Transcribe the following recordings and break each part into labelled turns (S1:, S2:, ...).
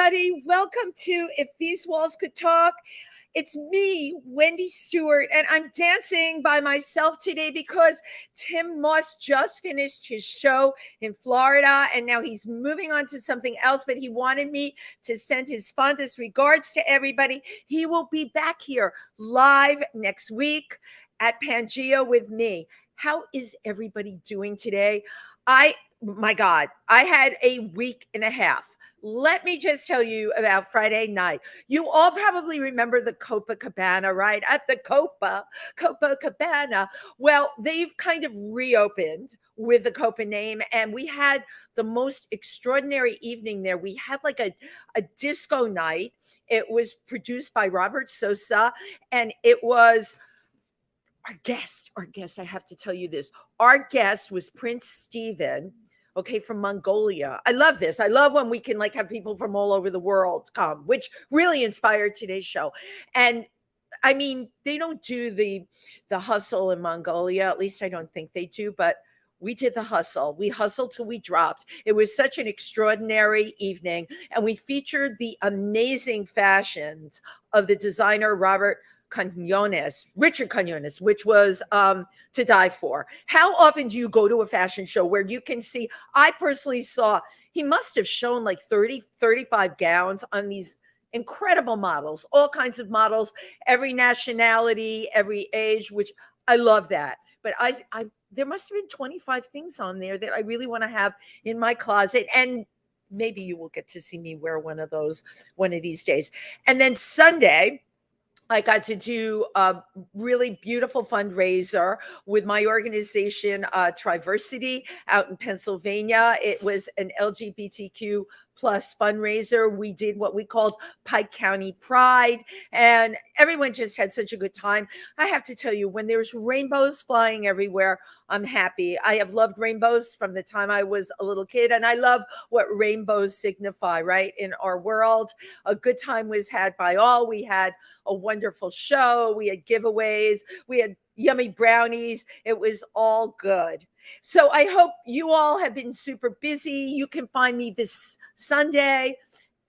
S1: everybody. Welcome to If These Walls Could Talk. It's me, Wendy Stuart, and I'm dancing by myself today because Tym Moss just finished his show in Florida, and now he's moving on to something else, but he wanted me to send his fondest regards to everybody. He will be back here live next week at PANGEA with me. How is everybody doing today? My God, I had a week and a half. Let me just tell you about Friday night. You all probably remember the Copacabana, right? At the Copacabana. Well, they've kind of reopened with the Copa name, and we had the most extraordinary evening there. We had like a disco night. It was produced by Robert Sosa, and it was our guest, I have to tell you this. Our guest was Prince Stephen, okay, from Mongolia. I love this. I love when we can like have people from all over the world come, which really inspired today's show. And I mean, they don't do the hustle in Mongolia. At least I don't think they do, but we did the hustle. We hustled till we dropped. It was such an extraordinary evening. And we featured the amazing fashions of the designer Richard Quinones, which was to die for. How often do you go to a fashion show where you can see, I personally saw, he must have shown like 30, 35 gowns on these incredible models, all kinds of models, every nationality, every age, which I love that. But I there must have been 25 things on there that I really want to have in my closet. And maybe you will get to see me wear one of those one of these days. And then Sunday, I got to do a really beautiful fundraiser with my organization, TriVersity, out in Pennsylvania. It was an LGBTQ plus fundraiser. We did what we called Pike County Pride, and everyone just had such a good time. I have to tell you, when there's rainbows flying everywhere, I'm happy. I have loved rainbows from the time I was a little kid, and I love what rainbows signify, right, in our world. A good time was had by all. We had a wonderful show. We had giveaways. We had yummy brownies. It was all good. So I hope you all have been super busy. You can find me this Sunday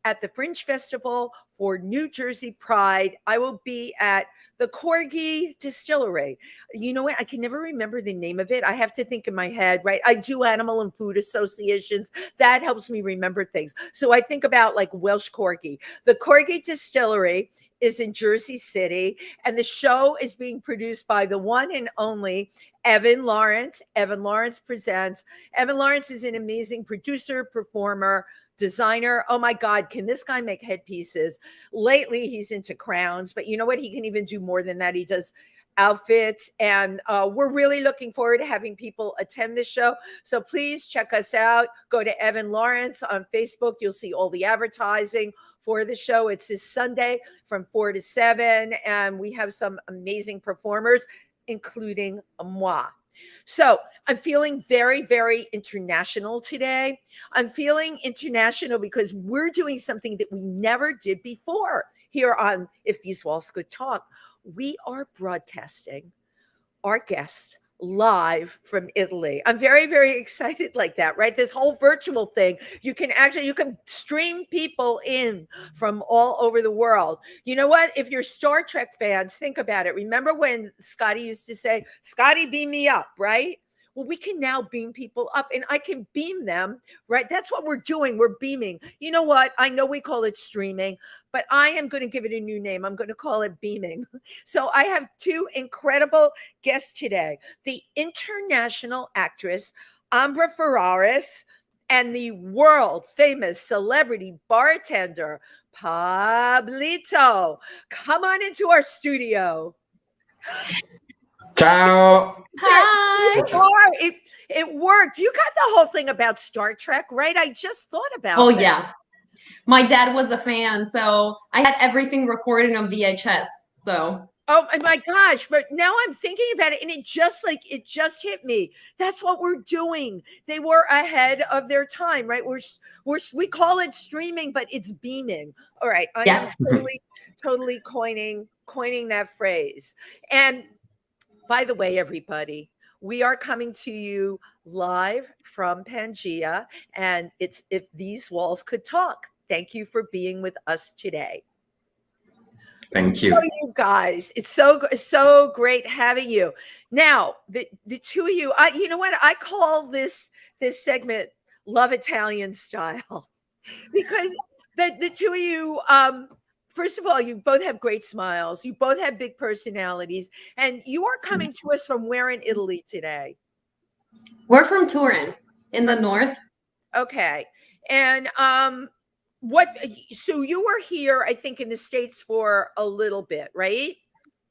S1: at the Fringe Festival for New Jersey Pride. I will be at the Corgi Distillery. You know what? I can never remember the name of it. I have to think in my head, right? I do animal and food associations. That helps me remember things. So I think about like Welsh Corgi. The Corgi Distillery is in Jersey City, and the show is being produced by the one and only Evan Lawrence. Evan Lawrence presents. Evan Lawrence is an amazing producer, performer, designer. Oh my God, can this guy make headpieces? Lately, he's into crowns, but you know what? He can even do more than that. He does outfits, and we're really looking forward to having people attend this show. So please check us out. Go to Evan Lawrence on Facebook. You'll see all the advertising for the show. It's this Sunday from 4 to 7, and we have some amazing performers, including moi. So I'm feeling very, very international today. I'm feeling international because we're doing something that we never did before here on If These Walls Could Talk. We are broadcasting our guest live from Italy. I'm very, very excited like that, right? This whole virtual thing, you can stream people in from all over the world. You know what? If you're Star Trek fans, think about it. Remember when Scotty used to say, Scotty, beam me up, right? Well, we can now beam people up, and I can beam them, right? That's what we're doing. We're beaming. You know what? I know we call it streaming, but I am going to give it a new name. I'm going to call it beaming. So I have two incredible guests today. The international actress, Ambra Ferraris, and the world famous celebrity bartender, Pablito. Come on into our studio.
S2: Ciao.
S3: Hi.
S1: It worked. You got the whole thing about Star Trek, right? I just thought about that.
S3: Yeah. My dad was a fan, so I had everything recorded on VHS. So.
S1: Oh my gosh, but now I'm thinking about it, and it just hit me. That's what we're doing. They were ahead of their time, right? We call it streaming, but it's beaming. All right. I am totally coining that phrase. And by the way, everybody, we are coming to you live from PANGEA, and it's If These Walls Could Talk. thank you for being with us today.
S2: Thank
S1: So
S2: you.
S1: you guys, it's so great having you. Now, the two of you, you know what? I call this segment "Love Italian Style" because the two of you, first of all, you both have great smiles. You both have big personalities, and you are coming to us from where in Italy today?
S3: We're from Turin in the north.
S1: Okay, and so you were here, I think, in the States for a little bit, right?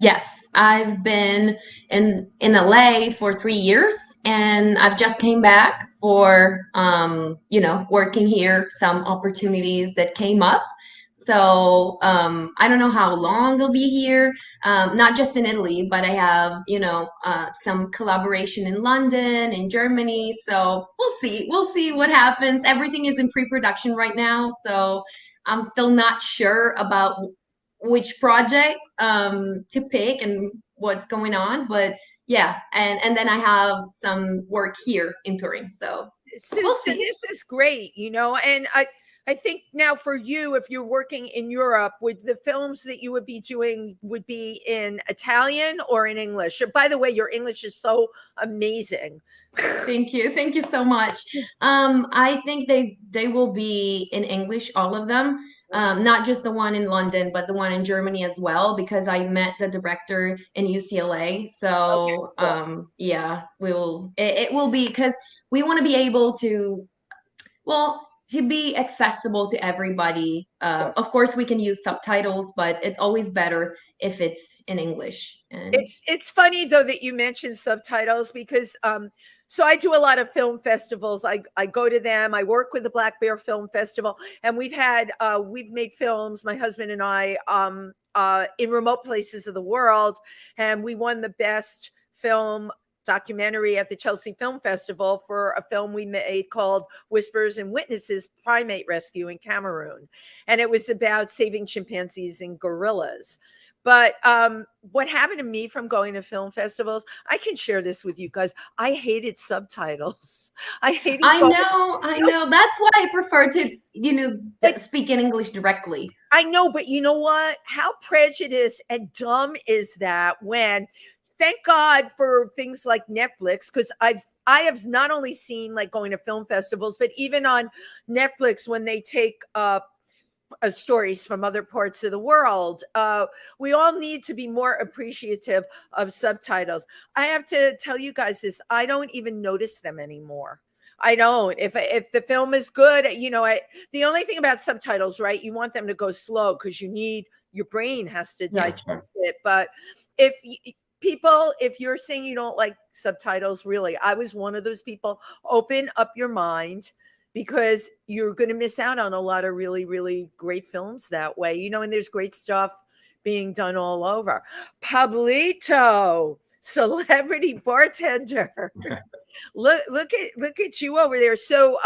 S3: Yes, I've been in LA for 3 years, and I've just came back for working here, some opportunities that came up. So I don't know how long I'll be here, not just in Italy, but I have some collaboration in London, in Germany. So we'll see what happens. Everything is in pre-production right now, so I'm still not sure about which project to pick and what's going on, but yeah, and then I have some work here in Turin, so we'll see.
S1: This is great, and I think now for you, if you're working in Europe, would the films that you would be doing would be in Italian or in English? By the way, your English is so amazing.
S3: Thank you so much. I think they will be in English, all of them. Not just the one in London, but the one in Germany as well, because I met the director in UCLA. So
S1: okay, cool.
S3: yeah, it will be, because we want to be able to, to be accessible to everybody. Of course, we can use subtitles, but it's always better if it's in English. And
S1: it's funny though that you mentioned subtitles because so I do a lot of film festivals. I go to them. I work with the Black Bear Film Festival, and we've made films, my husband and I, in remote places of the world, and we won the best film documentary at the Chelsea Film Festival for a film we made called Whispers and Witnesses: Primate Rescue in Cameroon, and it was about saving chimpanzees and gorillas. But what happened to me from going to film festivals, I can share this with you guys. I hated subtitles. I
S3: know. That's why I prefer to, speak in English directly.
S1: I know, but you know what? How prejudiced and dumb is that when, thank God for things like Netflix, because I have not only seen like going to film festivals, but even on Netflix when they take stories from other parts of the world. We all need to be more appreciative of subtitles. I have to tell you guys this, I don't even notice them anymore. I don't. If the film is good, the only thing about subtitles, right? You want them to go slow because your brain has to digest it. But if you're saying you don't like subtitles, really, I was one of those people. Open up your mind, because you're going to miss out on a lot of really, really great films that way, and there's great stuff being done all over. Pablito, celebrity bartender. Look at you over there. So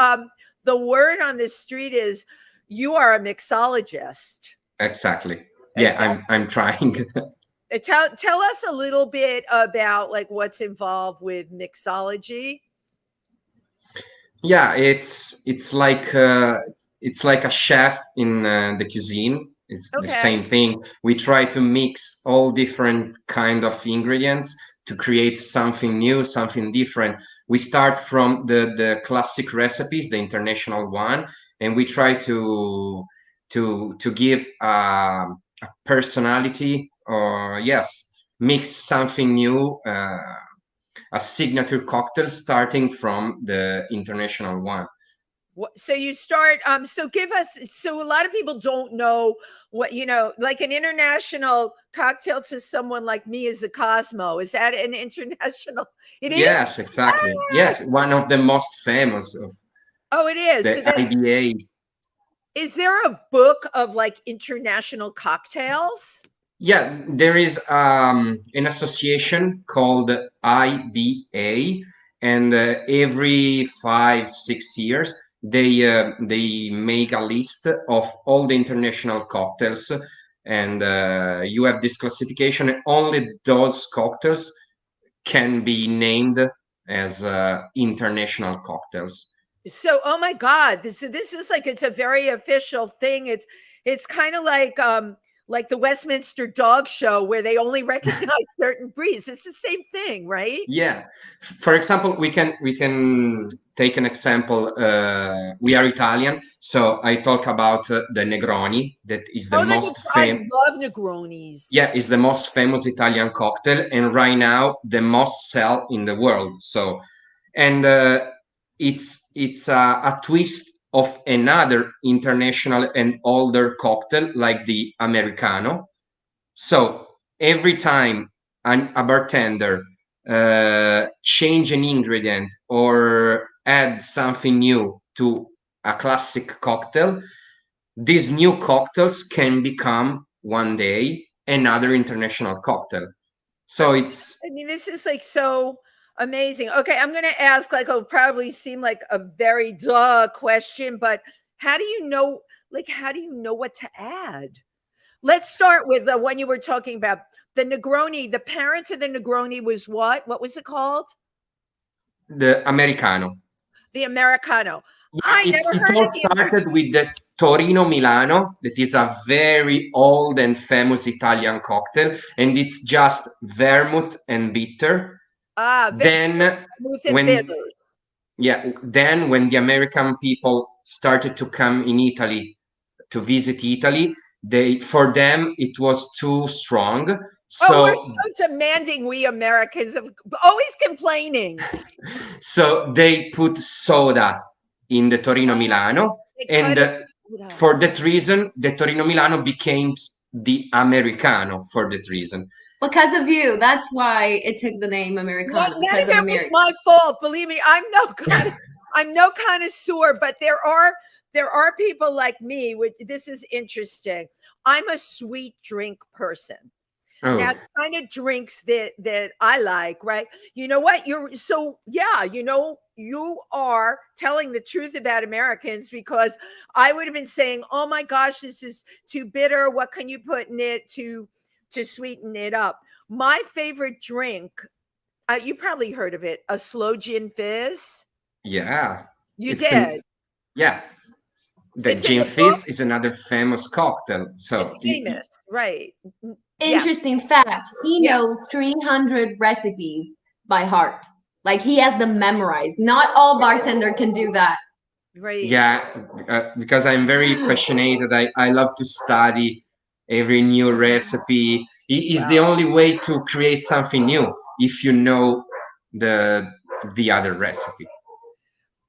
S1: the word on the street is you are a mixologist.
S2: Exactly. Yeah, I'm trying.
S1: Tell us a little bit about like what's involved with mixology.
S2: Yeah, it's like a chef in the cuisine. It's the same thing. We try to mix all different kind of ingredients to create something new, something different. We start from the classic recipes, the international one, and we try to give a personality, or mix something new. A signature cocktail starting from the international one.
S1: So you start, so give us, so a lot of people don't know what, like an international cocktail to someone like me is a Cosmo. Is that an international? It is?
S2: Yes, exactly. Yes, one of the most famous of
S1: it is.
S2: the IBA.
S1: Is there a book of like international cocktails?
S2: Yeah, there is an association called IBA, and every 5-6 years they make a list of all the international cocktails, and you have this classification, and only those cocktails can be named as international cocktails.
S1: So, oh my God, this is like, it's a very official thing. It's kind of like the Westminster Dog Show where they only recognize certain breeds. It's the same thing, right?
S2: Yeah. For example, we can take an example. We are Italian, so I talk about the Negroni. That is the most
S1: I love Negronis.
S2: Yeah, it's the most famous Italian cocktail, and right now the most sell in the world. So, and it's a twist of another international and older cocktail like the Americano. So every time a bartender change an ingredient or add something new to a classic cocktail, these new cocktails can become one day another international cocktail. So
S1: I mean, this is like so amazing. Okay, I'm going to ask, like, it'll probably seem like a very duh question, but how do you know what to add? Let's start with the one you were talking about, the Negroni. The parent of the Negroni was what? What was it called?
S2: the Americano.
S1: The Americano.
S2: Yeah, it all started with the Torino Milano, that is a very old and famous Italian cocktail, and it's just vermouth and bitter. Then when the American people started to come in Italy to visit Italy, for them it was too strong. So
S1: we're so demanding, we Americans, of always complaining.
S2: So they put soda in the Torino Milano, and for that reason, the Torino Milano became the Americano. For that reason,
S3: because of you, that's why it took the name Americano.
S1: None of that was my fault. Believe me, I'm no connoisseur, but there are people like me. This is interesting. I'm a sweet drink person. Now, the kind of drinks that I like, right? You know what? You are telling the truth about Americans, because I would have been saying, oh my gosh, this is too bitter. What can you put in it to sweeten it up? My favorite drink, you probably heard of it, a slow gin fizz.
S2: Yeah.
S1: You did?
S2: Yeah. The gin fizz is another famous cocktail. So
S1: it's famous, right?
S3: Interesting fact. He knows 300 recipes by heart. Like, he has them memorized. Not all bartender can do that.
S1: Right.
S2: Yeah, because I'm very passionate. I love to study every new recipe. It is the only way to create something new if you know the other recipe.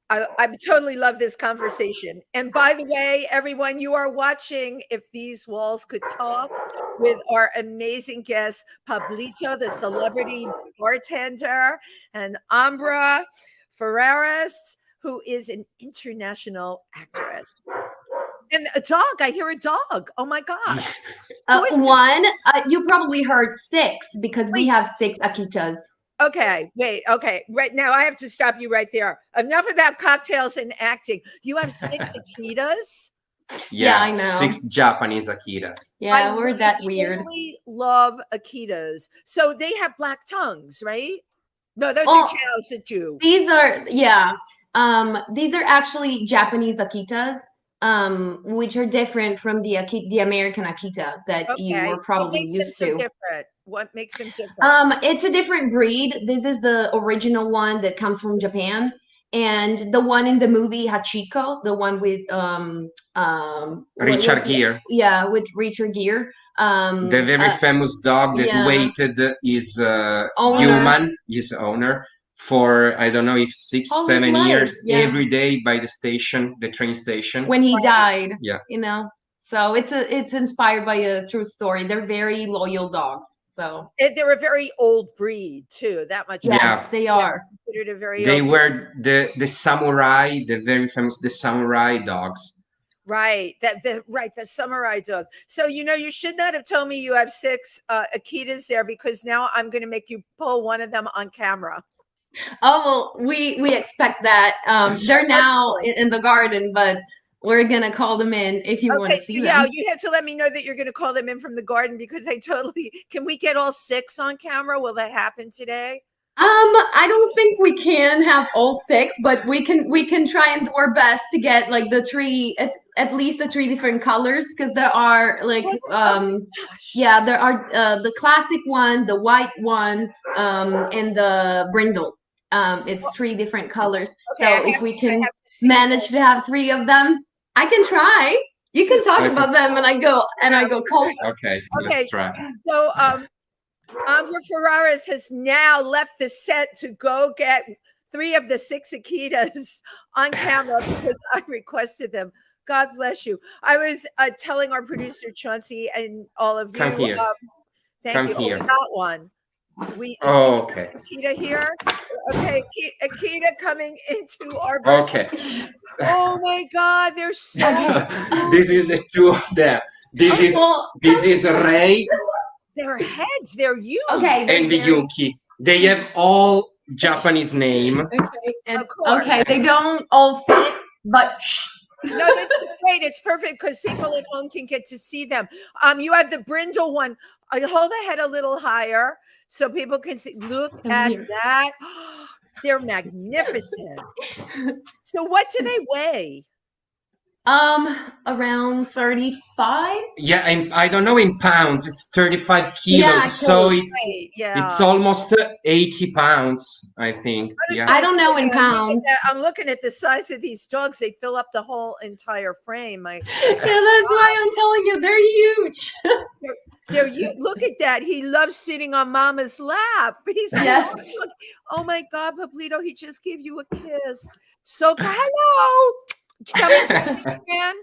S1: I totally love this conversation. And by the way, everyone, you are watching If These Walls Could Talk with our amazing guest, Pablito, the celebrity bartender, and Ambra Ferraris, who is an international actress. And a dog. I hear a dog. Oh my gosh.
S3: One, you probably heard 6, because we have 6 Akitas.
S1: Okay, wait. Okay, right now I have to stop you right there. Enough about cocktails and acting. You have 6 Akitas?
S3: Yeah, I know.
S2: 6 Japanese Akitas.
S3: Yeah, we're that weird.
S1: I really love Akitas. So they have black tongues, right? No, those are Chaosu.
S3: These are actually Japanese Akitas, which are different from the American Akita that you were probably used to.
S1: What makes them different?
S3: It's a different breed. This is the original one that comes from Japan, and the one in the movie Hachiko, the one with
S2: Richard Gere.
S3: Yeah, with Richard Gere.
S2: The very famous dog that waited his human, his owner, for I don't know if 6, 7 years, every day by the train station.
S3: When he died,
S2: yeah,
S3: So it's inspired by a true story. They're very loyal dogs. So
S1: they're a very old breed too. That much.
S3: Yes, they are.
S1: Considered a very.
S2: They were the samurai, the very famous samurai dogs.
S1: Right. The samurai dog. So you should not have told me you have 6 Akitas there, because now I'm going to make you pull one of them on camera.
S3: Oh, well, we expect that. They're now in the garden, but we're gonna call them in if you want to see them.
S1: Yeah, you have to let me know that you're gonna call them in from the garden, because can we get all 6 on camera? Will that happen today?
S3: I don't think we can have all 6, but we can try and do our best to get like the 3 at least the 3 different colors, because there are like yeah, there are the classic one, the white one, and the brindle. It's 3 different colors.
S1: Okay,
S3: so if we can manage to have 3 of them, I can try. You can talk about them, and I go cold.
S2: Okay, let's try.
S1: So Ambra Ferraris has now left the set to go get 3 of the 6 Akitas on camera because I requested them. God bless you. I was telling our producer Chauncey and all of you.
S2: Come here.
S1: Thank you.
S2: Here.
S1: We got one.
S2: Okay.
S1: Akita here. Okay, Akita coming into our.
S2: Okay.
S1: Oh my God, they're so.
S2: This is the 2 of them. This is Ray.
S1: Their heads, they're huge.
S3: Okay.
S2: And the Yuki. They have all Japanese name.
S3: Okay, they don't all fit, but
S1: no, this is great. It's perfect because people at home can get to see them. You have the brindle one. I hold the head a little higher so people can see. Look at that. They're magnificent. So what do they weigh?
S3: Around 35.
S2: Yeah, and I don't know in pounds. It's 35 kilos.
S3: Yeah,
S2: so it's almost 80 pounds, I think.
S3: I don't know in pounds.
S1: I'm looking at the size of these dogs. They fill up the whole entire frame.
S3: Yeah, that's why I'm telling you, they're huge.
S1: Look at that. He loves sitting on Mama's lap. He's oh my God, Pablito, he just gave you a kiss. So hello. Tell me again.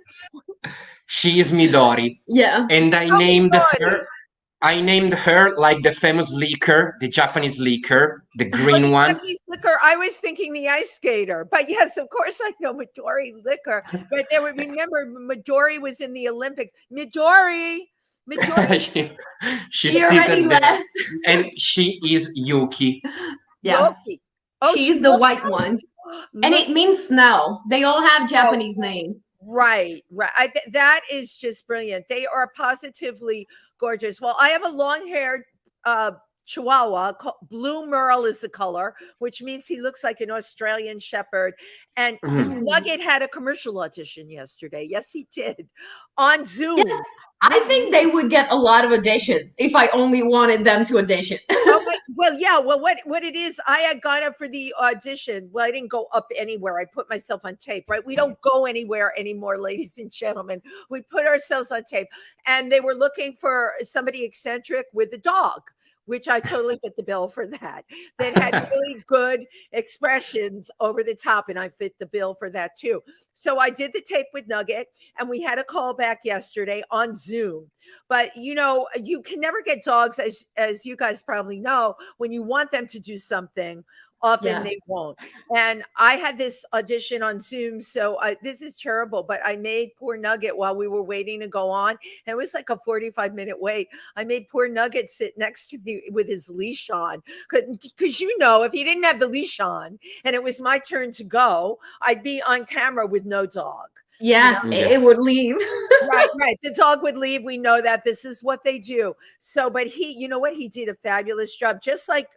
S2: She is Midori.
S3: Yeah.
S2: And I named her like the famous liquor, the Japanese liquor, the green one.
S1: Japanese liquor. I was thinking the ice skater, but yes, of course I know Midori liquor. But there would remember Midori was in the Olympics. Midori.
S2: She's sitting there, and she is Yuki.
S3: Yeah.
S1: Yuki.
S3: She's the white one. And it means snow. They all have Japanese names.
S1: Right. That is just brilliant. They are positively gorgeous. Well, I have a long-haired Chihuahua. Blue Merle is the color, which means he looks like an Australian Shepherd. And Nugget had a commercial audition yesterday. Yes, he did. On Zoom.
S3: Yes. I think they would get a lot of auditions if I only wanted them to audition.
S1: Well, what it is, I had gone up for the audition. Well, I didn't go up anywhere. I put myself on tape, right? We don't go anywhere anymore, ladies and gentlemen. We put ourselves on tape. And they were looking for somebody eccentric with a dog, which I totally fit the bill for that had really good expressions over the top, and I fit the bill for that too. So I did the tape with Nugget, and we had a call back yesterday on Zoom. But you know, you can never get dogs, as you guys probably know, when you want them to do something. Often they won't. And I had this audition on Zoom. So this is terrible, but I made poor Nugget while we were waiting to go on. And it was like a 45-minute wait. I made poor Nugget sit next to me with his leash on. Because, you know, if he didn't have the leash on and it was my turn to go, I'd be on camera with no dog.
S3: Yeah, you know? It would leave.
S1: Right. The dog would leave. We know that. This is what they do. So, but he, you know what? He did a fabulous job. Just like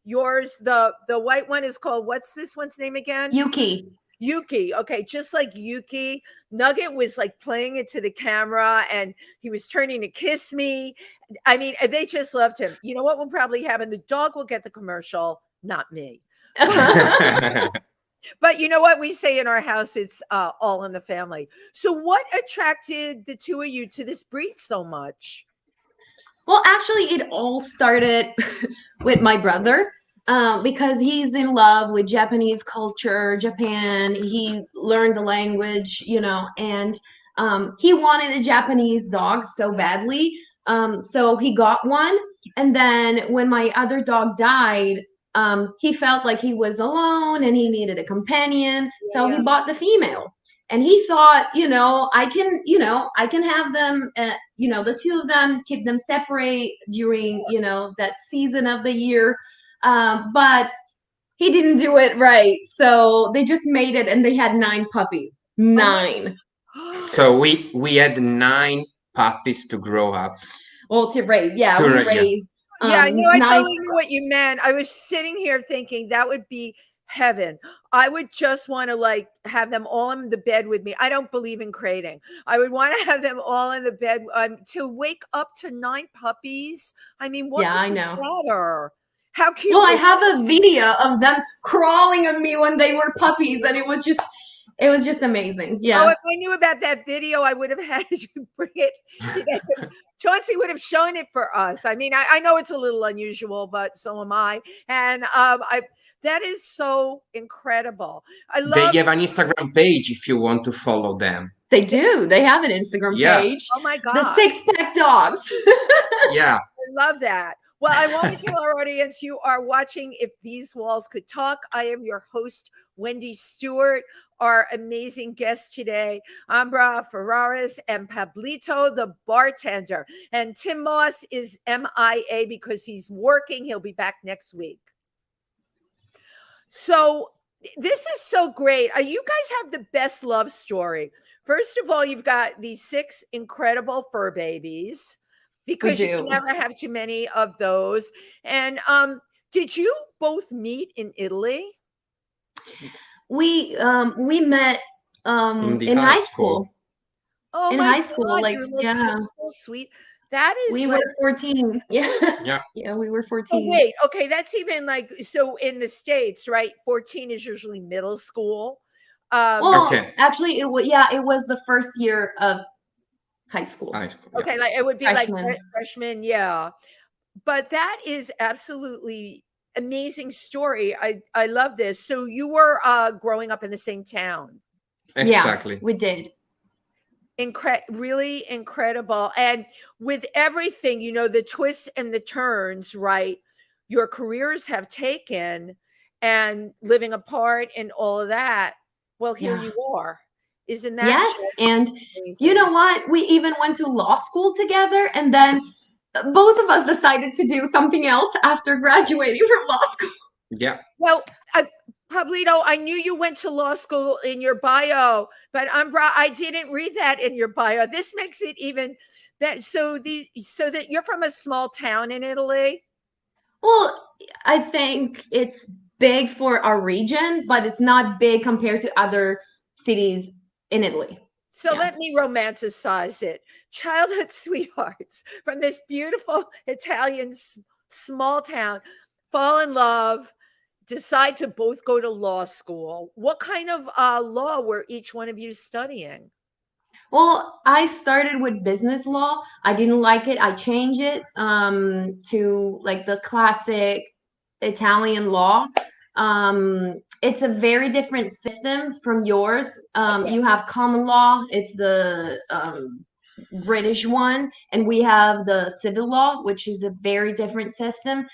S1: yours, the white one is called, what's this one's name again?
S3: Yuki.
S1: Okay, just like Yuki, Nugget was like playing it to the camera and he was turning to kiss me. I mean, they just loved him. You know what will probably happen? The dog will get the commercial, not me. But you know what we say in our house? It's all in the family. So what attracted the two of you to this breed so much?
S3: Well, actually, it all started with my brother because he's in love with Japanese culture, Japan. He learned the language, you know, and he wanted a Japanese dog so badly. So he got one. And then when my other dog died, he felt like he was alone and he needed a companion. So he bought the female. And he thought, I can have them, the two of them, keep them separate during, that season of the year. But he didn't do it right. So they just made it and they had 9 puppies. 9.
S2: So we had 9 puppies to grow up.
S3: Well, to raise. Yeah, we raised
S1: Yeah, I know. I
S3: Nice.
S1: totally knew what you meant. I was sitting here thinking that would be heaven. I would just want to like have them all in the bed with me. I don't believe in crating. I would want to have them all in the bed to wake up to 9 puppies. I mean, what
S3: Yeah,
S1: could
S3: I
S1: be
S3: know.
S1: better? How cute
S3: Well, I
S1: was
S3: have a video of them crawling on me when they were puppies, and it was just amazing.
S1: Oh,
S3: Yeah.
S1: if I knew about that video, I would have had you bring it today. Chauncey would have shown it for us. I mean, I know it's a little unusual, but so am I. And that is so incredible. I
S2: They
S1: love.
S2: have an Instagram page if you want to follow them.
S3: They do. They have an Instagram
S2: Yeah.
S3: page.
S1: Oh my
S3: The
S1: God.
S3: 6-pack dogs.
S2: Yeah.
S1: I love that. Well, I want to tell our audience you are watching If These Walls Could Talk. I am your host, Wendy Stuart. Our amazing guest today, Ambra Ferraris and Pablito, the bartender. And Tym Moss is MIA because he's working. He'll be back next week. So this is so great. You guys have the best love story. First of all, you've got these 6 incredible fur babies, because you can never have too many of those. And did you both meet in Italy?
S3: We met in high school.
S1: Oh,
S3: in
S1: my
S3: high
S1: God,
S3: school, like,
S1: you're like
S3: yeah.
S1: so sweet. That is
S3: We
S1: like,
S3: were 14. Yeah.
S2: Yeah.
S3: Yeah, we were
S1: oh
S3: 14.
S1: wait, okay, that's even like, so in the States, right? 14 is usually middle school.
S3: Well,
S2: Okay.
S3: actually, it was the first year of high school.
S2: High school. Yeah.
S1: Okay, like it would be
S3: Freshman.
S1: like freshman, yeah. But that is absolutely amazing story. I love this. So you were growing up in the same town.
S2: Exactly.
S3: Yeah, we did.
S1: Really incredible. And with everything, you know, the twists and the turns, right, your careers have taken, and living apart and all of that, well, here you are. Isn't that
S3: Yes,
S1: just
S3: and
S1: amazing?
S3: you know what? We even went to law school together, and then both of us decided to do something else after graduating from law school.
S2: Yeah.
S1: Well, Pablito, I knew you went to law school in your bio, but Ambra, I didn't read that in your bio. This makes it even that so that you're from a small town in Italy.
S3: Well, I think it's big for our region, but it's not big compared to other cities in Italy.
S1: So
S3: Yeah.
S1: let me romanticize it. Childhood sweethearts from this beautiful Italian small town fall in love, decide to both go to law school. What kind of law were each one of you studying?
S3: Well, I started with business law. I didn't like it. I changed it to like the classic Italian law. It's a very different system from yours. You have common law. It's the British one, and we have the civil law, which is a very different system.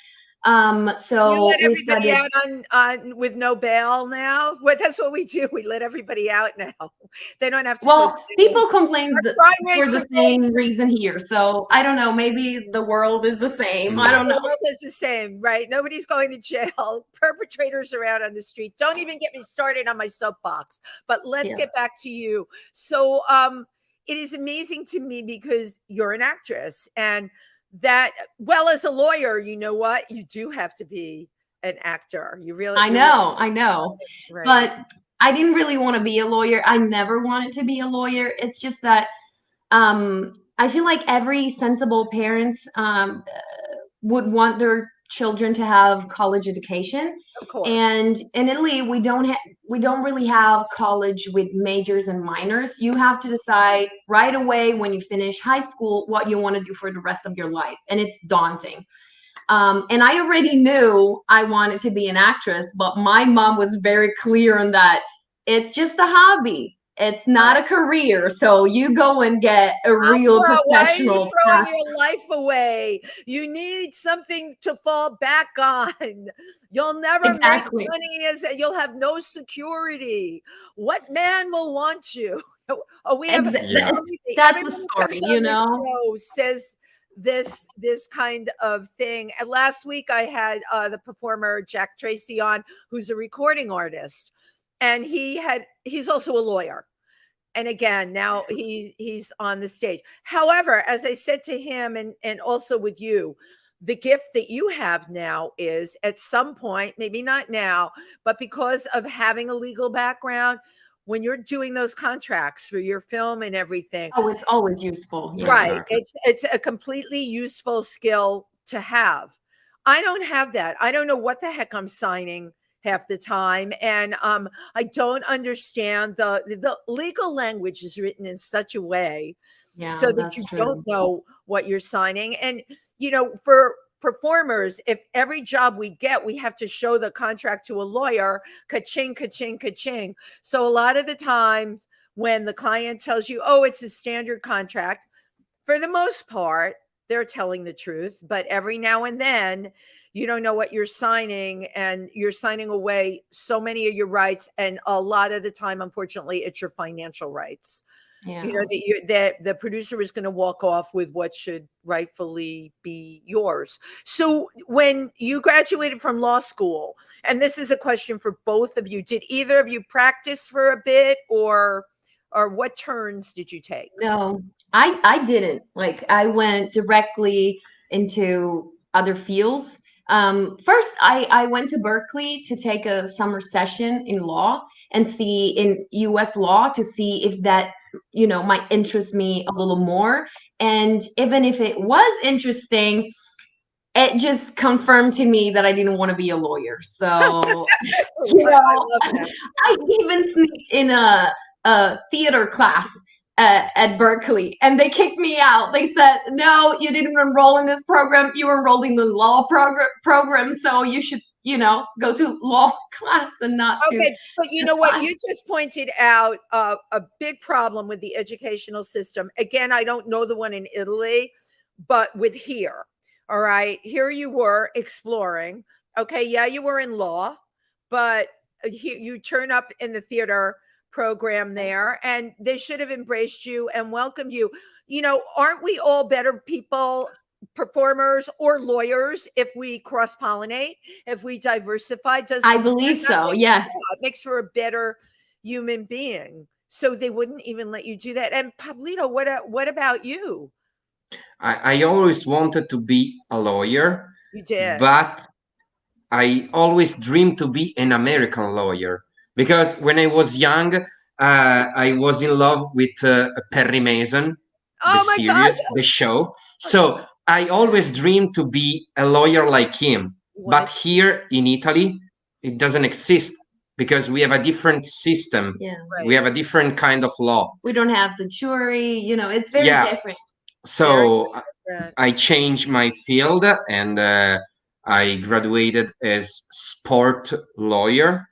S3: So
S1: you let
S3: we
S1: everybody
S3: studied
S1: out on with no bail now. Well, that's what we do. We let everybody out now. They don't have to.
S3: Well,
S1: post
S3: people complain
S1: crime
S3: for
S1: rates
S3: the
S1: are
S3: same reason here. So I don't know. Maybe the world is the same. I don't
S1: The
S3: know.
S1: world is the same, right? Nobody's going to jail. Perpetrators are out on the street. Don't even get me started on my soapbox. But let's get back to you. So it is amazing to me because you're an actress, and that, well, as a lawyer, you know what? You do have to be an actor. You really
S3: I know.
S1: right.
S3: But I didn't really want to be a lawyer. I never wanted to be a lawyer. It's just that I feel like every sensible parents would want their children to have college education.
S1: Of course.
S3: And in Italy, we don't really have college with majors and minors. You have to decide right away when you finish high school what you want to do for the rest of your life, and it's daunting. And I already knew I wanted to be an actress, but my mom was very clear on that. It's just a hobby. It's not a career. So you go and get a real professional
S1: path. Why are you throwing your life away? You need something to fall back on. You'll never make money, you'll have no security. What man will want you? Oh, we have
S3: that's the story, you know.
S1: Says this kind of thing. And last week I had the performer Jack Tracy on, who's a recording artist, and he's also a lawyer. And again, now he's on the stage. However, as I said to him, and also with you, the gift that you have now is at some point, maybe not now, but because of having a legal background, when you're doing those contracts for your film and everything.
S3: Oh, it's always useful. Yeah.
S1: Right.
S2: Exactly.
S1: It's a completely useful skill to have. I don't have that. I don't know what the heck I'm signing half the time. And I don't understand the legal language is written in such a way so that
S3: that's
S1: you
S3: true.
S1: don't know what you're signing. And, for performers, if every job we get, we have to show the contract to a lawyer, ka-ching, ka-ching, ka-ching. So a lot of the times when the client tells you, oh, it's a standard contract, for the most part, they're telling the truth. But every now and then, you don't know what you're signing, and you're signing away so many of your rights. And a lot of the time, unfortunately, it's your financial rights.
S3: Yeah.
S1: That the producer is going to walk off with what should rightfully be yours. So when you graduated from law school, and this is a question for both of you, did either of you practice for a bit, or what turns did you take?
S3: No, I didn't. Like, I went directly into other fields. First, I went to Berkeley to take a summer session in law and see in US law to see if that, might interest me a little more. And even if it was interesting, it just confirmed to me that I didn't want to be a lawyer. So, I even sneaked in a theater class at Berkeley, and they kicked me out. They said, no, you didn't enroll in this program. You enrolled in the law program. So you should, go to law class and not to.
S1: Okay, but you know what? You just pointed out a big problem with the educational system. Again, I don't know the one in Italy, but with here. All right. Here you were exploring. Okay. Yeah, you were in law, but you turn up in the theater program there, and they should have embraced you and welcomed you. Aren't we all better people, performers or lawyers, if we cross-pollinate, if we diversify?
S3: I believe so. Yes.
S1: It makes for a better human being. So they wouldn't even let you do that. And Pablito, what about you?
S2: I always wanted to be a lawyer.
S1: You did.
S2: But I always dreamed to be an American lawyer, because when I was young, I was in love with Perry Mason, the series, the show. So I always dreamed to be a lawyer like him. But here in Italy, it doesn't exist, because we have a different system.
S3: Yeah.
S1: Right.
S2: We have a different kind of law.
S3: We don't have the jury, it's very different.
S2: So I changed my field, and I graduated as sport lawyer,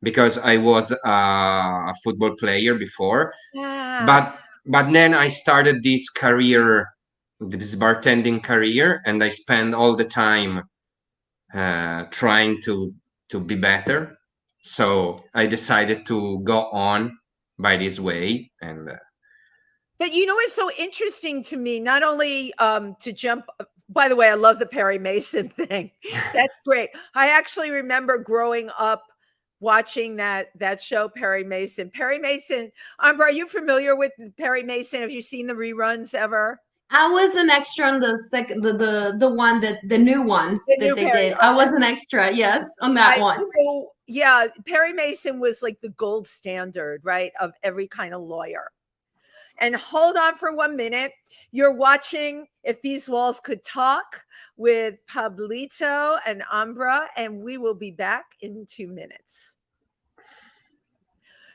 S2: because I was a football player before. But then I started this career, this bartending career, and I spent all the time trying to be better. So I decided to go on by this way. And
S1: but it's so interesting to me, not only to jump. By the way, I love the Perry Mason thing. That's great. I actually remember growing up watching that show, Perry Mason. Perry Mason, Ambra, are you familiar with Perry Mason? Have you seen the reruns ever?
S3: I was an extra on the second, the one that the new one that they did. I was an extra, yes, on that one.
S1: So, yeah, Perry Mason was like the gold standard, right, of every kind of lawyer. And hold on for 1 minute. You're watching If These Walls Could Talk with Pablito and Ambra, and we will be back in 2 minutes.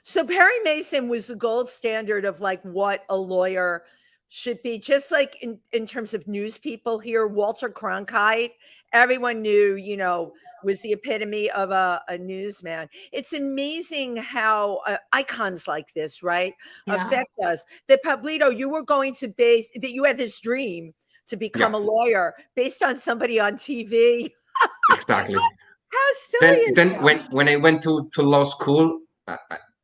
S1: So Perry Mason was the gold standard of like what a lawyer should be, just like in terms of news people here. Walter Cronkite, everyone knew, was the epitome of a newsman. It's amazing how icons like this, right, affect us. That Pablito, you were going to that you had this dream to become a lawyer based on somebody on TV.
S2: Exactly.
S1: How silly!
S2: Then when I went to law school,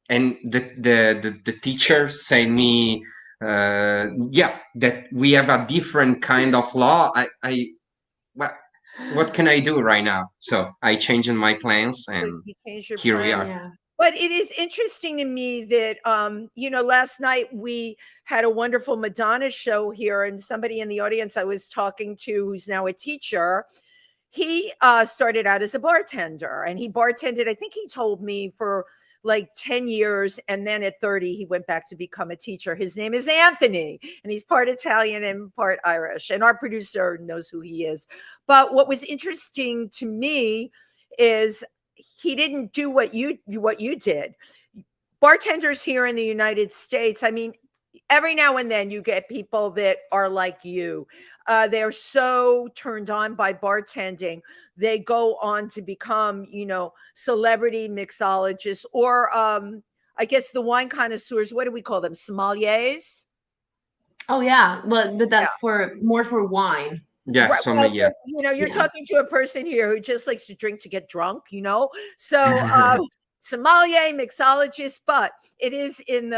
S2: and the teacher said me, that we have a different kind of law. What can I do right now? So I changed my plans, and here we are.
S3: Yeah.
S1: But it is interesting to me that, you know, last night we had a wonderful Madonna show here, and somebody in the audience I was talking to, who's now a teacher, he started out as a bartender, and he bartended, I think he told me, for like 10 years. And then at 30, he went back to become a teacher. His name is Anthony, and he's part Italian and part Irish. And our producer knows who he is. But what was interesting to me is he didn't do what you did. Bartenders here in the United States, I mean, every now and then you get people that are like you. They're so turned on by bartending. They go on to become, you know, celebrity mixologists, or I guess the wine connoisseurs. What do we call them? Sommeliers?
S3: Oh yeah, but that's for more for wine.
S2: Yeah,
S1: Right, well,
S2: sommelier.
S1: you know, you're talking to a person here who just likes to drink to get drunk, you know? So sommelier, mixologist, but it is in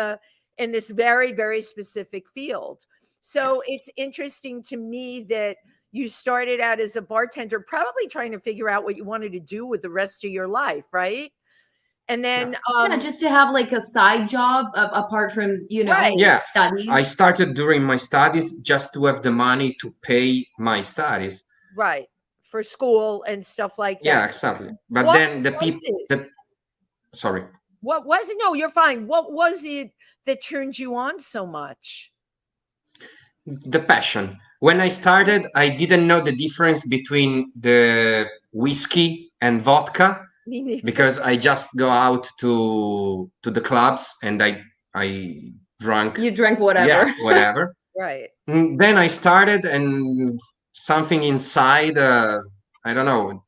S1: this very, very specific field. So it's interesting to me that you started out as a bartender, probably trying to figure out what you wanted to do with the rest of your life, right? And then
S3: just to have like a side job apart from, you know,
S1: Right.
S3: studies.
S2: I started during my studies just to have the money to pay my studies.
S1: Right. For school and stuff like that.
S2: Yeah, exactly. But
S1: What
S2: then the
S1: was
S2: people, sorry.
S1: What was it? No, you're fine. What was it that turned you on so much?
S2: The passion. When I started, I didn't know the difference between the whiskey and vodka, because I just go out to the clubs and I drank.
S3: You drank whatever.
S2: Yeah, whatever.
S1: Right.
S2: And then I started, and something inside, I don't know,